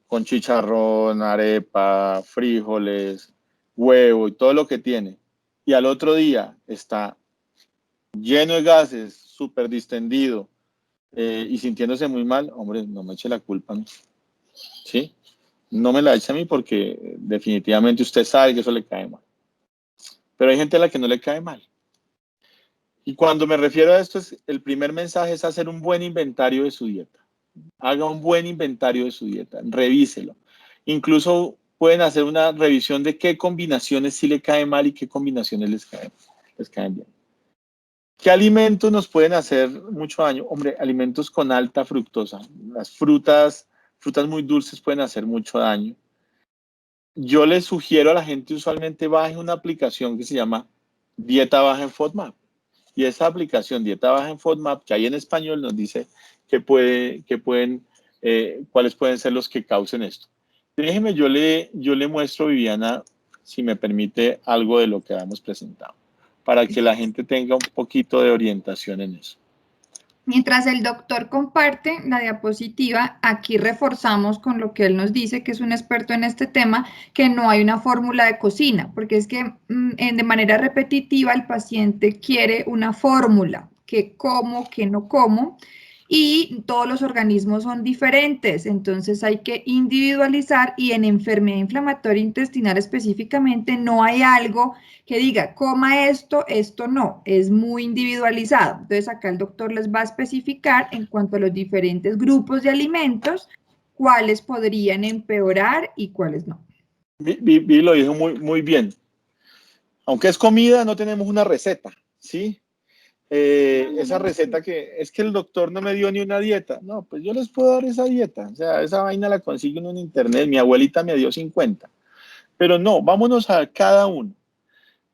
con chicharrón, arepa, frijoles, huevo y todo lo que tiene, y al otro día está lleno de gases, súper distendido y sintiéndose muy mal, hombre, no me eche la culpa, ¿no? ¿Sí? No me la eche a mí porque definitivamente usted sabe que eso le cae mal. Pero hay gente a la que no le cae mal. Y cuando me refiero a esto, el primer mensaje es hacer un buen inventario de su dieta. Haga un buen inventario de su dieta, revíselo. Incluso pueden hacer una revisión de qué combinaciones sí le caen mal y qué combinaciones les caen bien. ¿Qué alimentos nos pueden hacer mucho daño? Hombre, alimentos con alta fructosa. Las frutas muy dulces pueden hacer mucho daño. Yo les sugiero a la gente usualmente baje una aplicación que se llama Dieta Baja en FODMAP. Y esa aplicación Dieta Baja en FODMAP, que hay en español, nos dice cuáles pueden ser los que causen esto. Déjeme, yo le muestro, Viviana, si me permite, algo de lo que hemos presentado, para que la gente tenga un poquito de orientación en eso. Mientras el doctor comparte la diapositiva, aquí reforzamos con lo que él nos dice, que es un experto en este tema, que no hay una fórmula de cocina, porque es que de manera repetitiva el paciente quiere una fórmula, que como, que no como, y todos los organismos son diferentes, entonces hay que individualizar y en enfermedad inflamatoria intestinal específicamente no hay algo que diga, coma esto, esto no, es muy individualizado. Entonces acá el doctor les va a especificar en cuanto a los diferentes grupos de alimentos, cuáles podrían empeorar y cuáles no. Vi lo dijo muy bien. Aunque es comida, no tenemos una receta, ¿sí? Esa receta que es que el doctor no me dio ni una dieta. No, pues yo les puedo dar esa dieta. O sea, esa vaina la consigo en internet. Mi abuelita me dio 50. Pero no, vámonos a cada uno.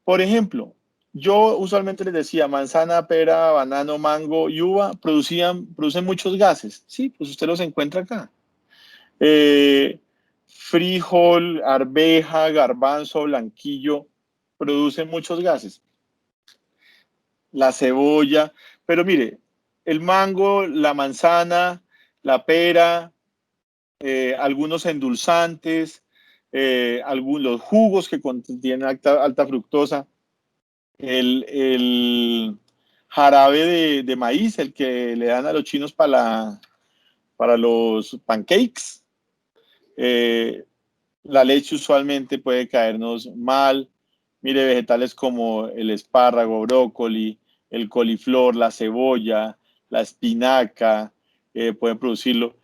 Por ejemplo, yo usualmente les decía manzana, pera, banano, mango y uva producen muchos gases. Sí, pues usted los encuentra acá. Frijol, arveja, garbanzo, blanquillo, producen muchos gases. La cebolla, pero mire, el mango, la manzana, la pera, algunos endulzantes, algunos jugos que contienen alta fructosa, el jarabe de maíz, el que le dan a los chinos para los pancakes, la leche usualmente puede caernos mal. Mire, vegetales como el espárrago, brócoli, el coliflor, la cebolla, la espinaca, pueden producirlo.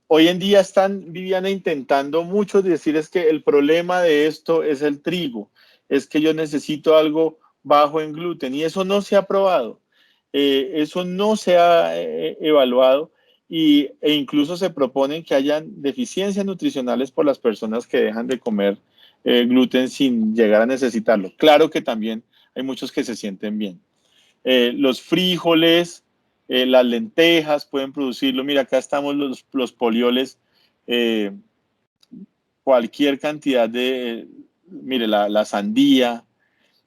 Hoy en día están, Viviana, intentando muchos decir es que el problema de esto es el trigo, es que yo necesito algo bajo en gluten y eso no se ha probado, eso no se ha evaluado e incluso se proponen que hayan deficiencias nutricionales por las personas que dejan de comer gluten sin llegar a necesitarlo. Claro que también hay muchos que se sienten bien. Los frijoles, las lentejas pueden producirlo. Mira, acá estamos los polioles, cualquier cantidad mire, la sandía,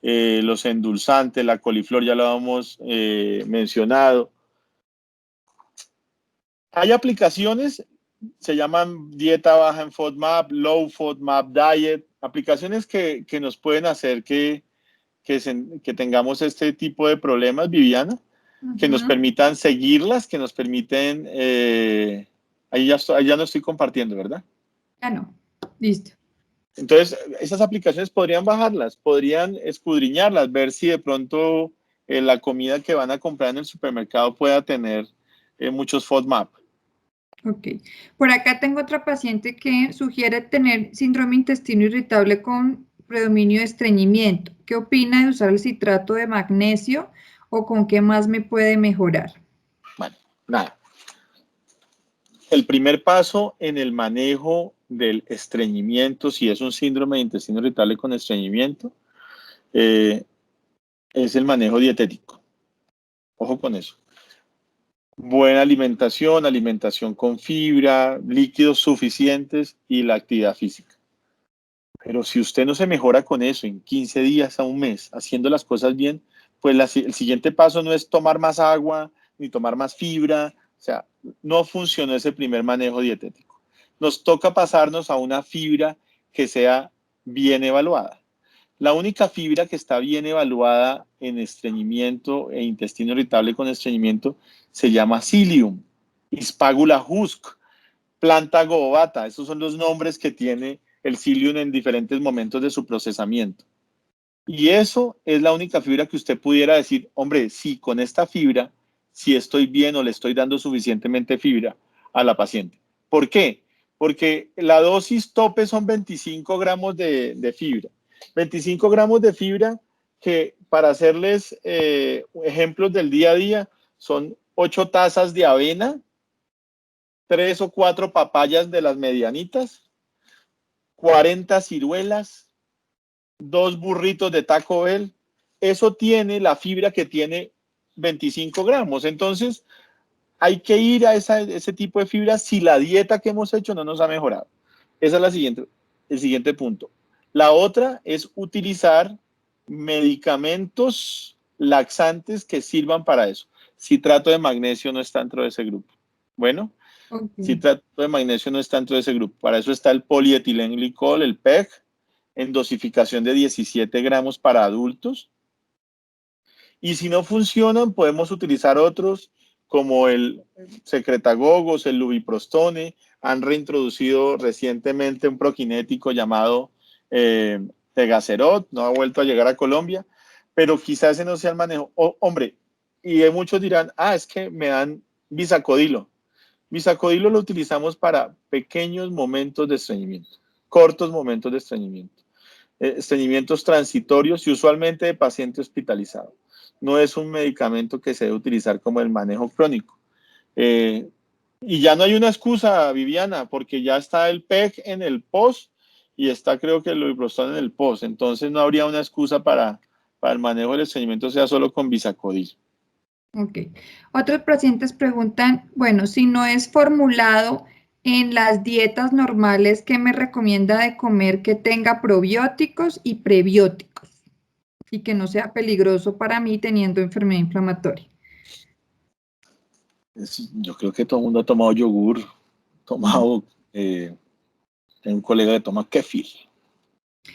los endulzantes, la coliflor, ya lo hemos mencionado. Hay aplicaciones, se llaman dieta baja en FODMAP, low FODMAP diet, aplicaciones que nos pueden hacer que tengamos este tipo de problemas, Viviana, que nos permitan seguirlas, que nos permiten, ahí ya no estoy compartiendo, ¿verdad? Ya no, listo. Entonces, esas aplicaciones podrían bajarlas, podrían escudriñarlas, ver si de pronto la comida que van a comprar en el supermercado pueda tener muchos FODMAP. Ok. Por acá tengo otra paciente que sugiere tener síndrome intestino irritable con predominio de estreñimiento. ¿Qué opina de usar el citrato de magnesio o con qué más me puede mejorar? Bueno, nada. el primer paso en el manejo del estreñimiento, si es un síndrome de intestino irritable con estreñimiento, es el manejo dietético. Ojo con eso. Buena alimentación, alimentación con fibra, líquidos suficientes y la actividad física. Pero si usted no se mejora con eso en 15 días a un mes, haciendo las cosas bien, pues el siguiente paso no es tomar más agua ni tomar más fibra. O sea, no funcionó ese primer manejo dietético. Nos toca pasarnos a una fibra que sea bien evaluada. La única fibra que está bien evaluada en estreñimiento e intestino irritable con estreñimiento se llama Psyllium, Hispagula husk, planta gobata. Esos son los nombres que tiene el psyllium en diferentes momentos de su procesamiento. Y eso es la única fibra que usted pudiera decir, hombre, sí, con esta fibra, sí estoy bien o le estoy dando suficientemente fibra a la paciente. ¿Por qué? Porque la dosis tope son 25 gramos de fibra. 25 gramos de fibra que, para hacerles ejemplos del día a día, son 8 tazas de avena, 3 o 4 papayas de las medianitas, 40 ciruelas, 2 burritos de Taco Bell. Eso tiene la fibra que tiene 25 gramos. Entonces, hay que ir a ese tipo de fibra si la dieta que hemos hecho no nos ha mejorado. Esa es el siguiente punto. La otra es utilizar medicamentos laxantes que sirvan para eso. Citrato de magnesio no está dentro de ese grupo. Bueno, Ok. citrato de magnesio no está dentro de ese grupo. Para eso está el polietilenglicol, el PEG, en dosificación de 17 gramos para adultos. Y si no funcionan, podemos utilizar otros como el secretagogos, el lubiprostone. Han reintroducido recientemente un prokinético llamado Tegacerot, no ha vuelto a llegar a Colombia, pero quizás ese no sea el manejo. Hombre, y muchos dirán, es que me dan bisacodilo. Bisacodilo lo utilizamos para pequeños momentos de estreñimiento, cortos momentos de estreñimiento. Estreñimientos transitorios y usualmente de paciente hospitalizado. No es un medicamento que se debe utilizar como el manejo crónico. Y ya no hay una excusa, Viviana, porque ya está el PEG en el post y está, creo que el lubiprostol en el post. Entonces no habría una excusa para el manejo del estreñimiento sea solo con bisacodil. Ok. Otros pacientes preguntan, bueno, si no es formulado en las dietas normales, ¿qué me recomienda de comer que tenga probióticos y prebióticos y que no sea peligroso para mí teniendo enfermedad inflamatoria? Yo creo que todo el mundo ha tomado yogur, tomado, tengo un colega que toma kefir.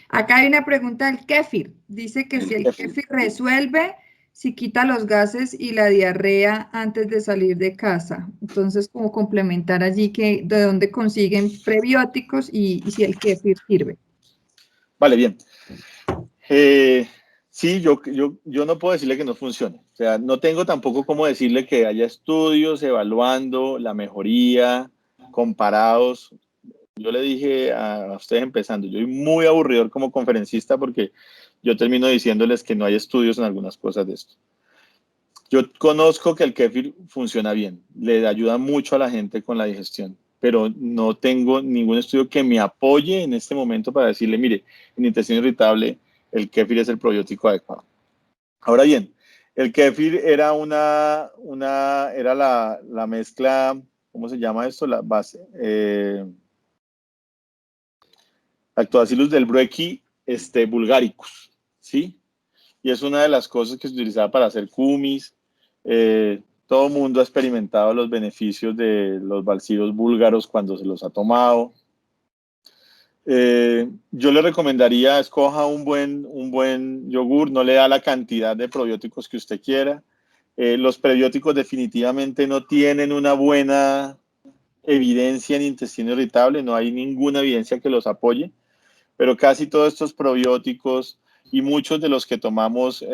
Acá hay una pregunta del kéfir. Dice que si El el kefir. kéfir resuelve, si quita los gases y la diarrea antes de salir de casa. Entonces, como complementar allí que de dónde consiguen prebióticos y si el kéfir sirve. Vale, bien. Sí, yo no puedo decirle que no funcione. O sea, no tengo tampoco cómo decirle que haya estudios evaluando la mejoría, comparados. Yo le dije a ustedes empezando, yo soy muy aburridor como conferencista porque yo termino diciéndoles que no hay estudios en algunas cosas de esto. Yo conozco que el kéfir funciona bien, le ayuda mucho a la gente con la digestión, pero no tengo ningún estudio que me apoye en este momento para decirle, mire, en intestino irritable el kéfir es el probiótico adecuado. Ahora bien, el kéfir era era la mezcla, ¿cómo se llama esto? La base, Lactobacillus del Bruecky bulgaricus, ¿sí? Y es una de las cosas que se utilizaba para hacer kumis. Todo el mundo ha experimentado los beneficios de los bacillos búlgaros cuando se los ha tomado. Yo le recomendaría, escoja un buen yogur, no le da la cantidad de probióticos que usted quiera. Los prebióticos definitivamente no tienen una buena evidencia en intestino irritable, no hay ninguna evidencia que los apoye, pero casi todos estos probióticos y muchos de los que tomamos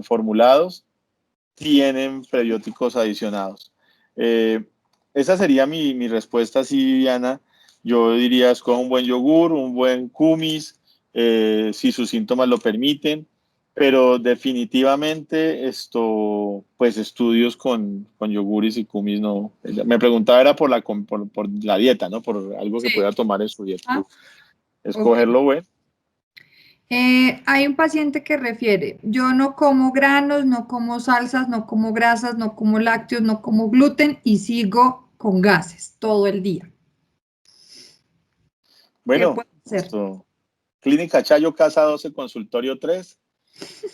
formulados tienen prebióticos adicionados. Esa sería mi respuesta, sí, Diana. Yo diría, escoja un buen yogur, un buen kumis, si sus síntomas lo permiten. pero definitivamente pues estudios con yogures y kumis no. Me preguntaba era por la dieta, ¿no? Por algo que Sí. pueda tomar en su dieta. Ah, ok. Escogerlo bueno. Hay un paciente que refiere, yo no como granos, no como salsas, no como grasas, no como lácteos, no como gluten y sigo con gases todo el día. ¿Qué Bueno, puedo hacer? Clínica Chayo Casa 12, consultorio 3,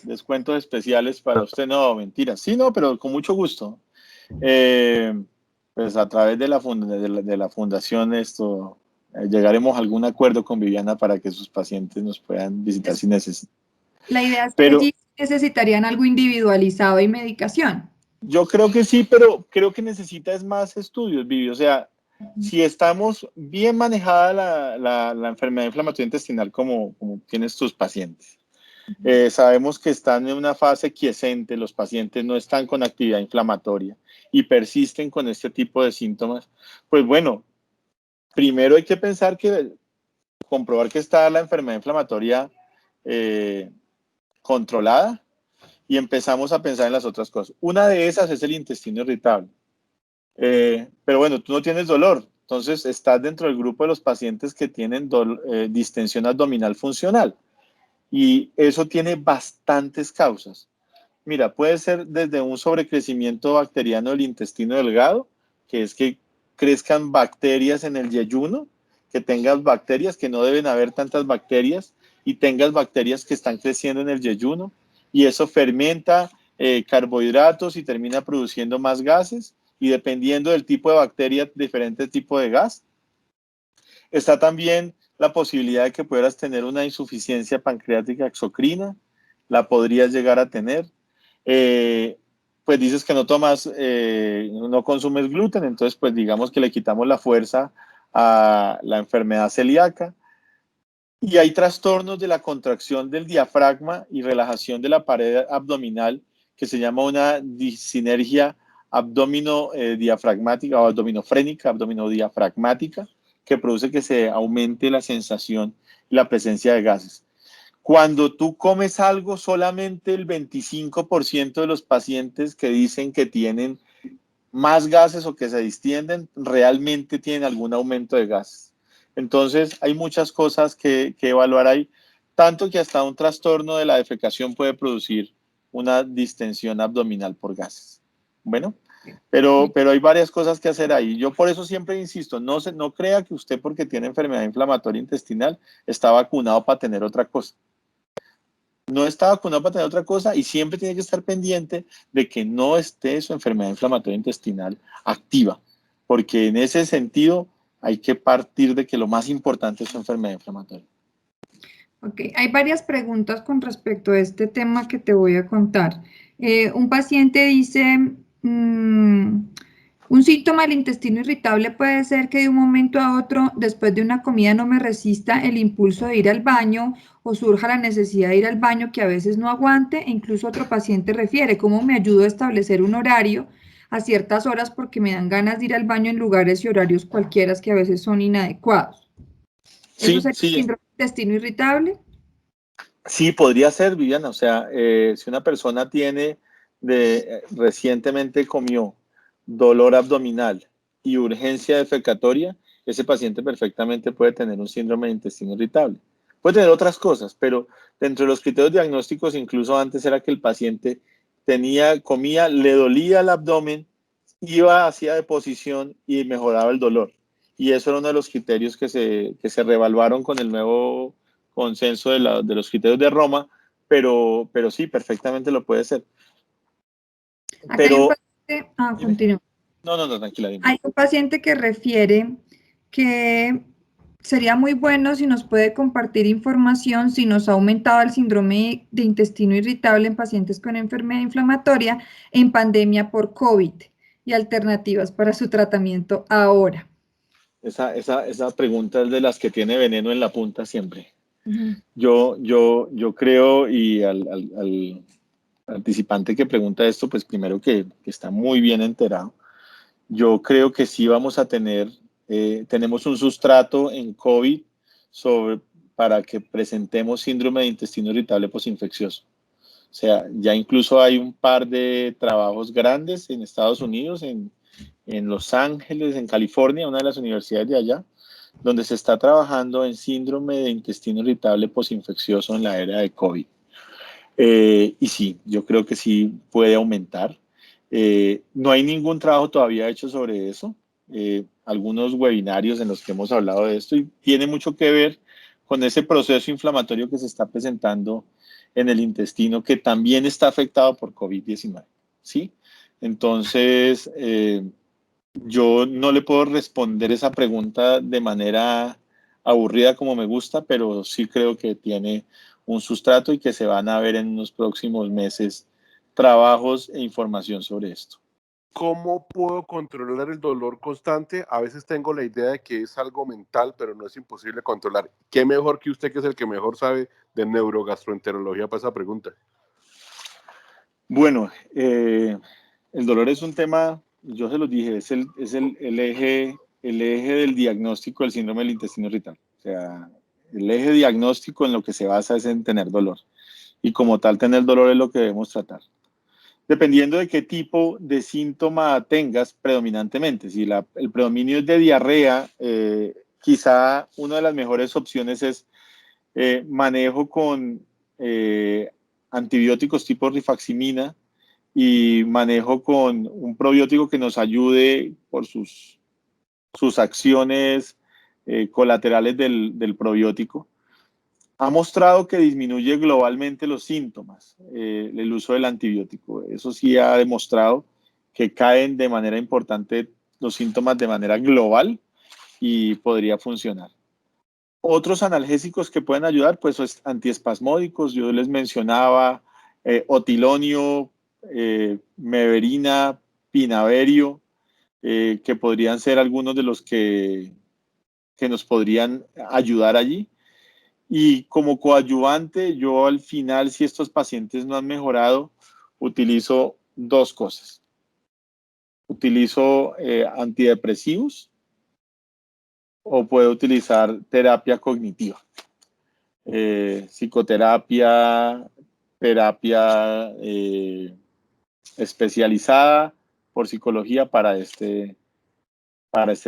descuentos especiales para usted. No, mentira. Sí, no, pero con mucho gusto. Eh, pues a través de de la fundación llegaremos a algún acuerdo con Viviana para que sus pacientes nos puedan visitar Es- si necesitan. La idea es que Pero allí necesitarían algo individualizado y medicación. yo creo que sí, pero creo que necesita es más estudios, Vivi. O sea, Ujú, si estamos bien manejada la enfermedad inflamatoria intestinal como tienes tus pacientes, ujú. sabemos que están en una fase quiescente, los pacientes no están con actividad inflamatoria y persisten con este tipo de síntomas, pues bueno, primero hay que comprobar que está la enfermedad inflamatoria eh, controlada y empezamos a pensar en las otras cosas. Una de esas es el intestino irritable. Pero bueno, tú no tienes dolor, entonces estás dentro del grupo de los pacientes que tienen distensión abdominal funcional y eso tiene bastantes causas. Mira, puede ser desde un sobrecrecimiento bacteriano del intestino delgado, que es que crezcan bacterias en el yeyuno, que tengas bacterias, que no deben haber tantas bacterias, y tengas bacterias que están creciendo en el yeyuno, y eso fermenta carbohidratos y termina produciendo más gases, y dependiendo del tipo de bacteria, diferente tipo de gas. Está también la posibilidad de que pudieras tener una insuficiencia pancreática exocrina, la podrías llegar a tener. Eh, pues dices que no tomas, no consumes gluten, entonces pues digamos que le quitamos la fuerza a la enfermedad celíaca. Y hay trastornos de la contracción del diafragma y relajación de la pared abdominal que se llama una disinergia abdomino-diafragmática o abdominofrénica, abdominodiafragmática, que produce que se aumente la sensación y la presencia de gases. Cuando tú comes algo, solamente el 25% de los pacientes que dicen que tienen más gases o que se distienden realmente tienen algún aumento de gases. Entonces, hay muchas cosas que evaluar ahí, tanto que hasta un trastorno de la defecación puede producir una distensión abdominal por gases. Bueno, pero hay varias cosas que hacer ahí. Yo por eso siempre insisto, no crea que usted porque tiene enfermedad inflamatoria intestinal está vacunado para tener otra cosa. No está vacunado para tener otra cosa y siempre tiene que estar pendiente de que no esté su enfermedad inflamatoria intestinal activa, porque en ese sentido hay que partir de que lo más importante es su enfermedad inflamatoria. Ok, hay varias preguntas con respecto a este tema que te voy a contar. Un paciente dice, un síntoma del intestino irritable puede ser que de un momento a otro, después de una comida, no me resista el impulso de ir al baño o surja la necesidad de ir al baño que a veces no aguante. E incluso otro paciente refiere, ¿cómo me ayudo a establecer un horario a ciertas horas porque me dan ganas de ir al baño en lugares y horarios cualquiera que a veces son inadecuados? ¿Eso Sí, sería sí, síndrome de intestino irritable? sí podría ser, Viviana. O sea, si una persona recientemente comió dolor abdominal y urgencia defecatoria, ese paciente perfectamente puede tener un síndrome de intestino irritable. Puede tener otras cosas, pero dentro de los criterios diagnósticos, incluso antes era que el paciente comía, le dolía el abdomen, iba hacia deposición y mejoraba el dolor. Y eso era uno de los criterios que se reevaluaron con el nuevo consenso de los criterios de Roma, pero sí, perfectamente lo puede ser. Acá hay un Pero, paciente, dime. continúo. No, no, no, tranquila, dime. Hay un paciente que refiere que sería muy bueno si nos puede compartir información si nos ha aumentado el síndrome de intestino irritable en pacientes con enfermedad inflamatoria en pandemia por COVID y alternativas para su tratamiento ahora. Esa pregunta es de las que tiene veneno en la punta siempre. Ujú. Yo creo, y al participante que pregunta esto, pues primero que está muy bien enterado. Yo creo que sí vamos a tenemos un sustrato en COVID para que presentemos síndrome de intestino irritable posinfeccioso. O sea, ya incluso hay un par de trabajos grandes en Estados Unidos, en Los Ángeles, en California, una de las universidades de allá, donde se está trabajando en síndrome de intestino irritable posinfeccioso en la era de COVID. Y sí, yo creo que sí puede aumentar. No hay ningún trabajo todavía hecho sobre eso. Algunos webinarios en los que hemos hablado de esto y tiene mucho que ver con ese proceso inflamatorio que se está presentando en el intestino que también está afectado por COVID-19. ¿Sí? Entonces, yo no le puedo responder esa pregunta de manera aburrida como me gusta, pero sí creo que tiene un sustrato y que se van a ver en los próximos meses trabajos e información sobre esto. ¿Cómo puedo controlar el dolor constante? A veces tengo la idea de que es algo mental, pero no es imposible controlar. ¿Qué mejor que usted, que es el que mejor sabe de neurogastroenterología, para esa pregunta? Bueno, el dolor es un tema, yo se los dije, es el eje del diagnóstico del síndrome del intestino irritable. O sea, el eje diagnóstico en lo que se basa es en tener dolor. Y como tal, tener dolor es lo que debemos tratar. Dependiendo de qué tipo de síntoma tengas predominantemente. Si el predominio es de diarrea, quizá una de las mejores opciones es manejo con antibióticos tipo rifaximina y manejo con un probiótico que nos ayude por sus acciones colaterales del probiótico. Ha mostrado que disminuye globalmente los síntomas, el uso del antibiótico. Eso sí ha demostrado que caen de manera importante los síntomas de manera global y podría funcionar. Otros analgésicos que pueden ayudar, pues antiespasmódicos, yo les mencionaba otilonio, meverina, pinaverio, que podrían ser algunos de los que nos podrían ayudar allí. Y como coadyuvante, yo al final, si estos pacientes no han mejorado, utilizo dos cosas. Utilizo antidepresivos o puedo utilizar terapia cognitiva. Psicoterapia, terapia especializada por psicología para este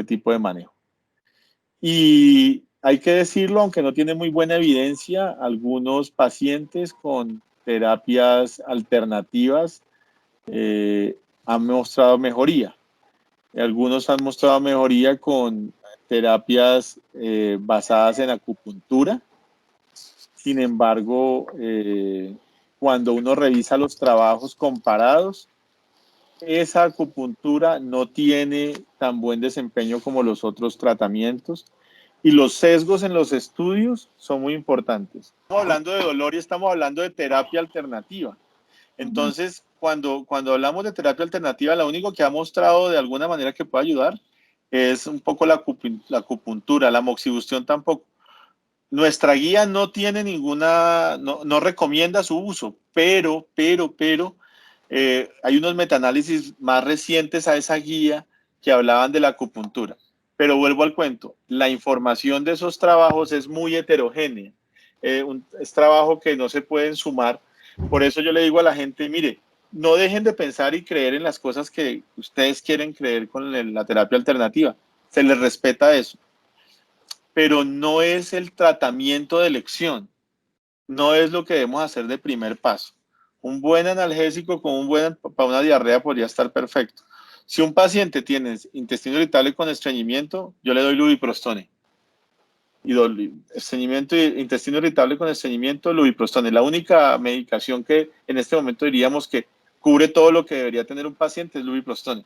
tipo de manejo. Y hay que decirlo, aunque no tiene muy buena evidencia, algunos pacientes con terapias alternativas han mostrado mejoría. Algunos han mostrado mejoría con terapias basadas en acupuntura. Sin embargo, cuando uno revisa los trabajos comparados, esa acupuntura no tiene tan buen desempeño como los otros tratamientos y los sesgos en los estudios son muy importantes. Estamos hablando de dolor y estamos hablando de terapia alternativa. Entonces, cuando hablamos de terapia alternativa, lo único que ha mostrado de alguna manera que puede ayudar es un poco la acupuntura, la moxibustión tampoco. Nuestra guía no tiene ninguna, no recomienda su uso, pero hay unos metaanálisis más recientes a esa guía que hablaban de la acupuntura. Pero vuelvo al cuento, la información de esos trabajos es muy heterogénea. Es trabajo que no se pueden sumar. Por eso yo le digo a la gente, mire, no dejen de pensar y creer en las cosas que ustedes quieren creer con la terapia alternativa. Se les respeta eso. Pero no es el tratamiento de elección. No es lo que debemos hacer de primer paso. Un buen analgésico para una diarrea podría estar perfecto. Si un paciente tiene intestino irritable con estreñimiento, yo le doy lubiprostone. Intestino irritable con estreñimiento, lubiprostone. La única medicación que en este momento diríamos que cubre todo lo que debería tener un paciente es lubiprostone,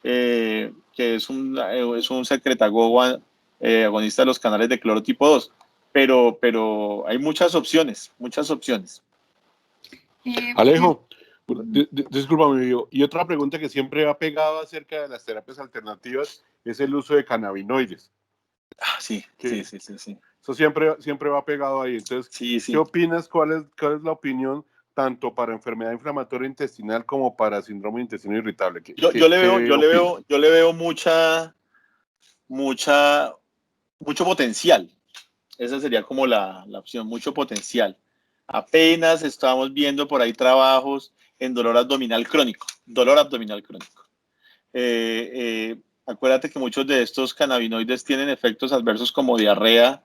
que es un secretagogo agonista de los canales de cloro tipo 2. Pero hay muchas opciones. Alejo, discúlpame, y otra pregunta que siempre ha pegado acerca de las terapias alternativas es el uso de cannabinoides. Sí. Eso siempre va pegado ahí. Entonces, sí. ¿qué opinas? ¿Cuál es la opinión tanto para enfermedad inflamatoria intestinal como para síndrome de intestino irritable? Yo le veo mucho potencial. Esa sería como la opción, mucho potencial. Apenas estamos viendo por ahí trabajos en dolor abdominal crónico. Dolor abdominal crónico. Acuérdate que muchos de estos cannabinoides tienen efectos adversos como diarrea,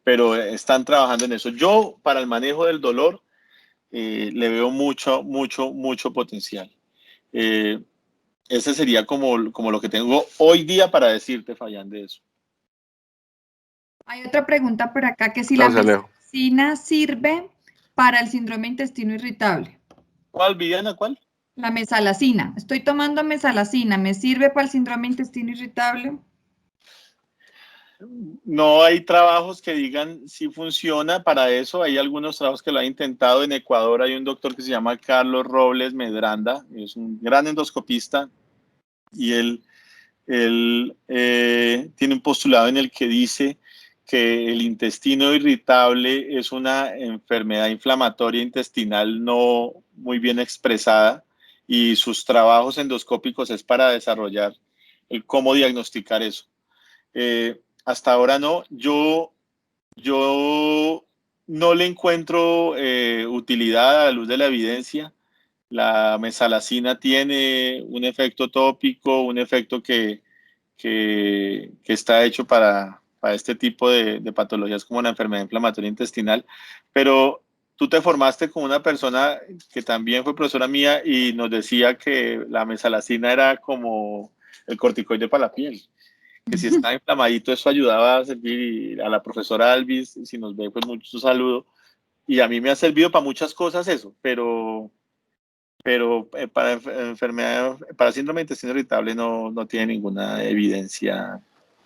pero están trabajando en eso. Yo, para el manejo del dolor, le veo mucho potencial. Ese sería como lo que tengo hoy día para decirte, Fayán, de eso. Hay otra pregunta por acá, que si la Gracias, Alejo. mesalazina sirve para el síndrome de intestino irritable. ¿Cuál, Viviana? ¿Cuál? La mesalazina. Estoy tomando mesalazina. ¿Me sirve para el síndrome de intestino irritable? No hay trabajos que digan si funciona para eso. Hay algunos trabajos que lo han intentado. En Ecuador hay un doctor que se llama Carlos Robles Medranda. Es un gran endoscopista y él tiene un postulado en el que dice que el intestino irritable es una enfermedad inflamatoria intestinal no muy bien expresada y sus trabajos endoscópicos es para desarrollar el cómo diagnosticar eso. Hasta ahora no. Yo no le encuentro utilidad a la luz de la evidencia. La mesalazina tiene un efecto tópico, un efecto que está hecho para este tipo de patologías como la enfermedad inflamatoria intestinal, pero tú te formaste con una persona que también fue profesora mía y nos decía que la mesalazina era como el corticoide para la piel, que si estaba inflamadito eso ayudaba a servir, y a la profesora Alvis, si nos ve, pues mucho saludo, y a mí me ha servido para muchas cosas eso, pero para enfermedad, para síndrome de intestino irritable no tiene ninguna evidencia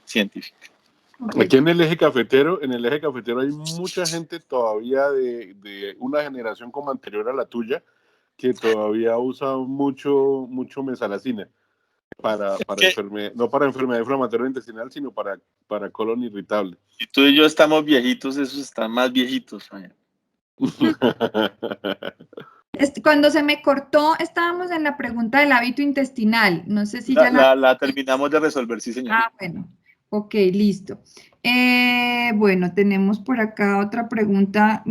científica. Okay. Aquí en el eje cafetero hay mucha gente todavía de una generación como anterior a la tuya que todavía usa mucho mesalazina no para enfermedad inflamatoria intestinal, sino para colon irritable. Y tú y yo estamos viejitos, esos están más viejitos. Cuando se me cortó, estábamos en la pregunta del hábito intestinal. No sé si ya la terminamos de resolver, sí, señor. Ah, bueno. Ok, listo. Bueno, tenemos por acá otra pregunta.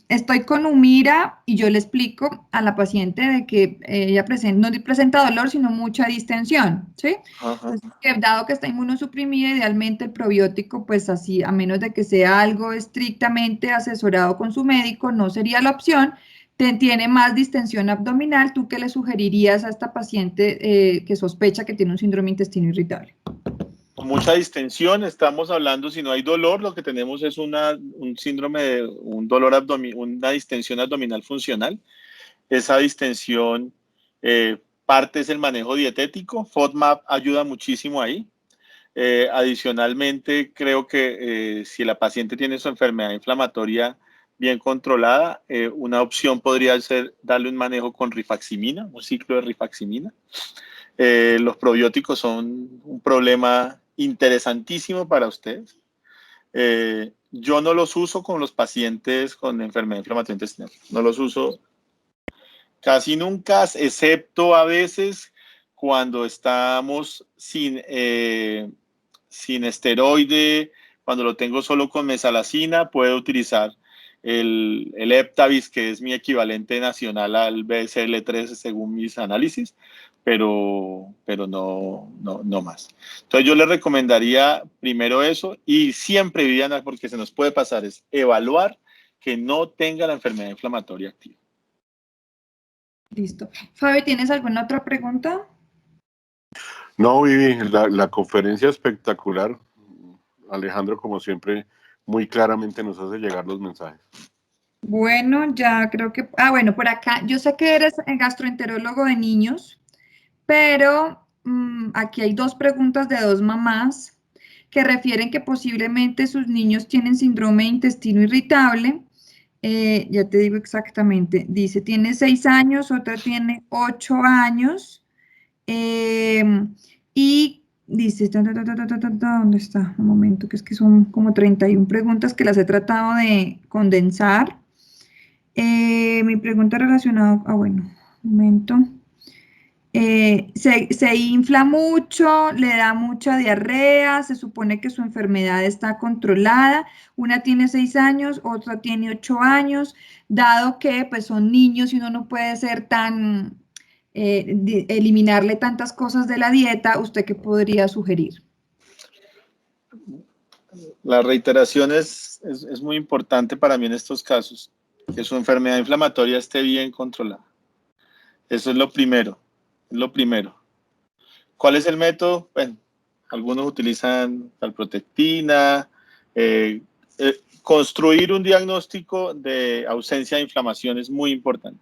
Estoy con Humira y yo le explico a la paciente de que ella no presenta dolor, sino mucha distensión, ¿sí? Entonces, que dado que está inmunosuprimida, idealmente el probiótico, pues así, a menos de que sea algo estrictamente asesorado con su médico, no sería la opción. Tiene más distensión abdominal. ¿Tú qué le sugerirías a esta paciente que sospecha que tiene un síndrome de intestino irritable? Con mucha distensión, estamos hablando, si no hay dolor, lo que tenemos es un síndrome de un dolor abdominal, una distensión abdominal funcional. Esa distensión, parte es el manejo dietético. FODMAP ayuda muchísimo ahí. Adicionalmente, creo que si la paciente tiene su enfermedad inflamatoria bien controlada, una opción podría ser darle un manejo con rifaximina, un ciclo de rifaximina. Los probióticos son un problema interesantísimo para ustedes. Yo no los uso con los pacientes con enfermedad inflamatoria intestinal. No los uso casi nunca, excepto a veces cuando estamos sin esteroide, cuando lo tengo solo con mesalazina, puedo utilizar el Heptavis, que es mi equivalente nacional al BSL-3 según mis análisis, pero no más. Entonces yo le recomendaría primero eso y siempre, Viviana, porque se nos puede pasar, es evaluar que no tenga la enfermedad inflamatoria activa. Listo. Fabi, ¿tienes alguna otra pregunta? No, Vivi, la conferencia espectacular. Alejandro, como siempre, muy claramente nos hace llegar los mensajes. Bueno, ya creo que... bueno, por acá, yo sé que eres gastroenterólogo de niños, pero aquí hay dos preguntas de dos mamás que refieren que posiblemente sus niños tienen síndrome de intestino irritable. Ya te digo exactamente, dice, tiene 6 años, otra tiene 8 años, y dice, ¿dónde está? Un momento, que es que son como 31 preguntas que las he tratado de condensar. Mi pregunta relacionada, bueno, un momento. se infla mucho, le da mucha diarrea, se supone que su enfermedad está controlada. Una tiene 6 años, otra tiene 8 años, dado que pues son niños y uno no puede ser tan, eliminarle tantas cosas de la dieta. ¿Usted qué podría sugerir? La reiteración es muy importante para mí en estos casos, que su enfermedad inflamatoria esté bien controlada. Eso es lo primero, es lo primero. ¿Cuál es el método? Bueno, algunos utilizan calprotectina, construir un diagnóstico de ausencia de inflamación es muy importante.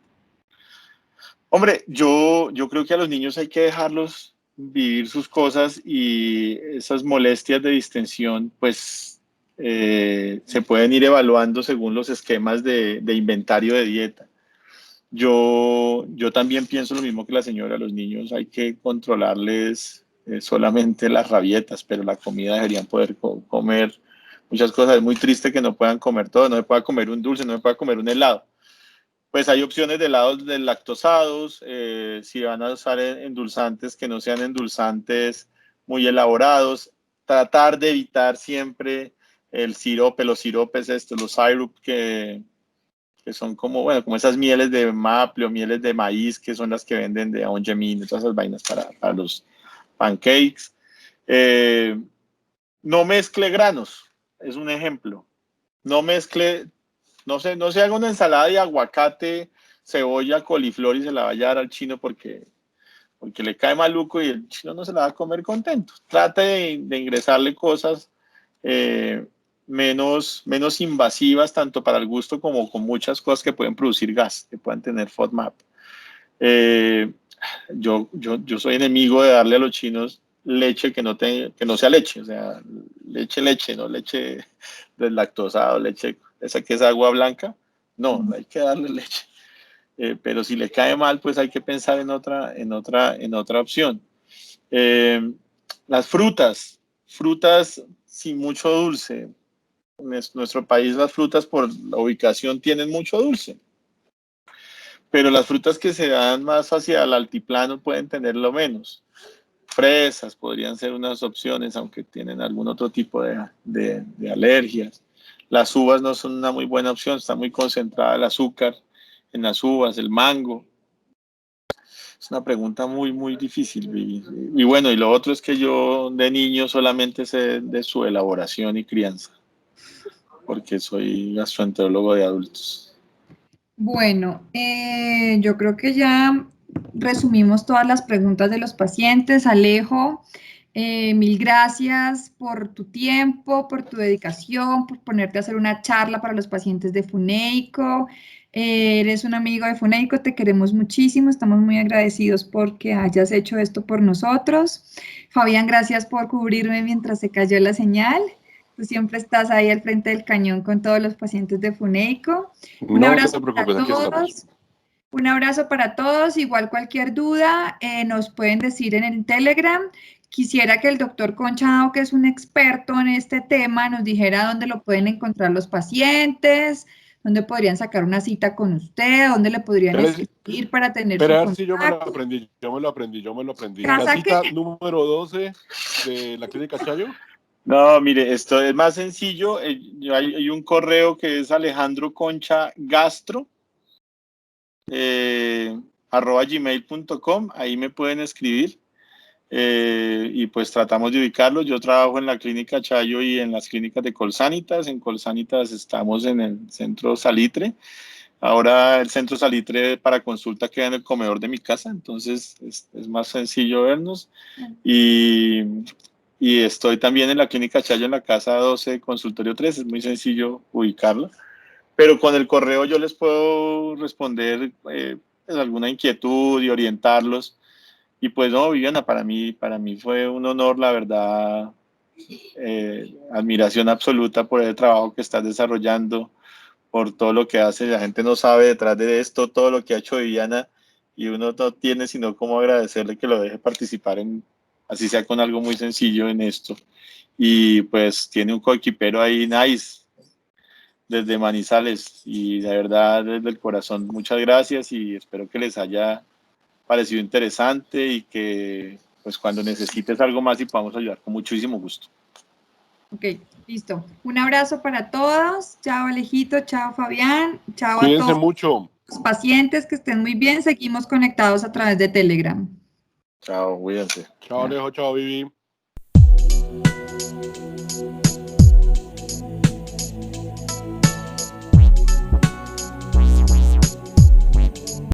Hombre, yo creo que a los niños hay que dejarlos vivir sus cosas y esas molestias de distensión, pues se pueden ir evaluando según los esquemas de inventario de dieta. Yo también pienso lo mismo que la señora, a los niños hay que controlarles solamente las rabietas, pero la comida deberían poder comer muchas cosas. Es muy triste que no puedan comer todo, no se pueda comer un dulce, no se pueda comer un helado. Pues hay opciones de helados deslactosados, si van a usar endulzantes que no sean endulzantes muy elaborados, tratar de evitar siempre el sirope, los siropes estos, los syrup que son como, bueno, como esas mieles de maple o mieles de maíz que son las que venden de Ongemín, todas esas vainas para los pancakes. No mezcle granos, es un ejemplo. No mezcle, no se haga una ensalada de aguacate, cebolla, coliflor y se la vaya a dar al chino porque le cae maluco y el chino no se la va a comer contento. Trate de ingresarle cosas menos invasivas, tanto para el gusto como con muchas cosas que pueden producir gas, que puedan tener FODMAP. Yo soy enemigo de darle a los chinos leche que no sea leche, o sea, leche, no leche deslactosada, leche, esa que es agua blanca, no hay que darle leche. Pero si le cae mal, pues hay que pensar en otra opción. Las frutas sin mucho dulce. En nuestro país las frutas por la ubicación tienen mucho dulce, pero las frutas que se dan más hacia el altiplano pueden tenerlo menos. Fresas podrían ser unas opciones, aunque tienen algún otro tipo de alergias. Las uvas no son una muy buena opción, está muy concentrada el azúcar en las uvas, el mango. Es una pregunta muy difícil, Vivi. Y bueno, y lo otro es que yo de niño solamente sé de su elaboración y crianza, porque soy gastroenterólogo de adultos. Bueno, yo creo que ya resumimos todas las preguntas de los pacientes. Alejo, mil gracias por tu tiempo, por tu dedicación, por ponerte a hacer una charla para los pacientes de Funeico. Eres un amigo de Funeico, te queremos muchísimo, estamos muy agradecidos porque hayas hecho esto por nosotros. Fabián, gracias por cubrirme mientras se cayó la señal. Tú siempre estás ahí al frente del cañón con todos los pacientes de Funeico. Un No te abrazo para preocupes, aquí estamos. todos. Un abrazo para todos. Igual cualquier duda nos pueden decir en el Telegram. Quisiera que el doctor Concha, que es un experto en este tema, nos dijera dónde lo pueden encontrar los pacientes, dónde podrían sacar una cita con usted, dónde le podrían escribir para tener Pero su a ver si yo me lo contacto. aprendí. La ¿Casa qué? cita número 12 de la Clínica Chayo. No, mire, esto es más sencillo. Hay un correo que es Alejandro Concha Gastro, @gmail.com. Ahí me pueden escribir y pues tratamos de ubicarlos. Yo trabajo en la Clínica Chayo y en las clínicas de Colsanitas. En Colsanitas estamos en el Centro Salitre. Ahora el Centro Salitre para consulta queda en el comedor de mi casa, entonces es más sencillo vernos. Y estoy también en la Clínica Chayo en la Casa 12, Consultorio 3, es muy sencillo ubicarlo. Pero con el correo yo les puedo responder pues, alguna inquietud y orientarlos. Y pues no, Viviana, para mí fue un honor, la verdad, admiración absoluta por el trabajo que estás desarrollando, por todo lo que hace. La gente no sabe detrás de esto todo lo que ha hecho Viviana y uno no tiene sino cómo agradecerle que lo deje participar así sea con algo muy sencillo en esto. Y pues tiene un coequipero ahí, nice, desde Manizales y de verdad desde el corazón muchas gracias y espero que les haya parecido interesante y que pues cuando necesites algo más y podamos ayudar con muchísimo gusto. Ok, listo. Un abrazo para todos. Chao Alejito, chao Fabián, chao a Cuídense todos mucho. los pacientes, que estén muy bien. Seguimos conectados a través de Telegram. Chao, cuídense. Chao Alejo, chao Vivi.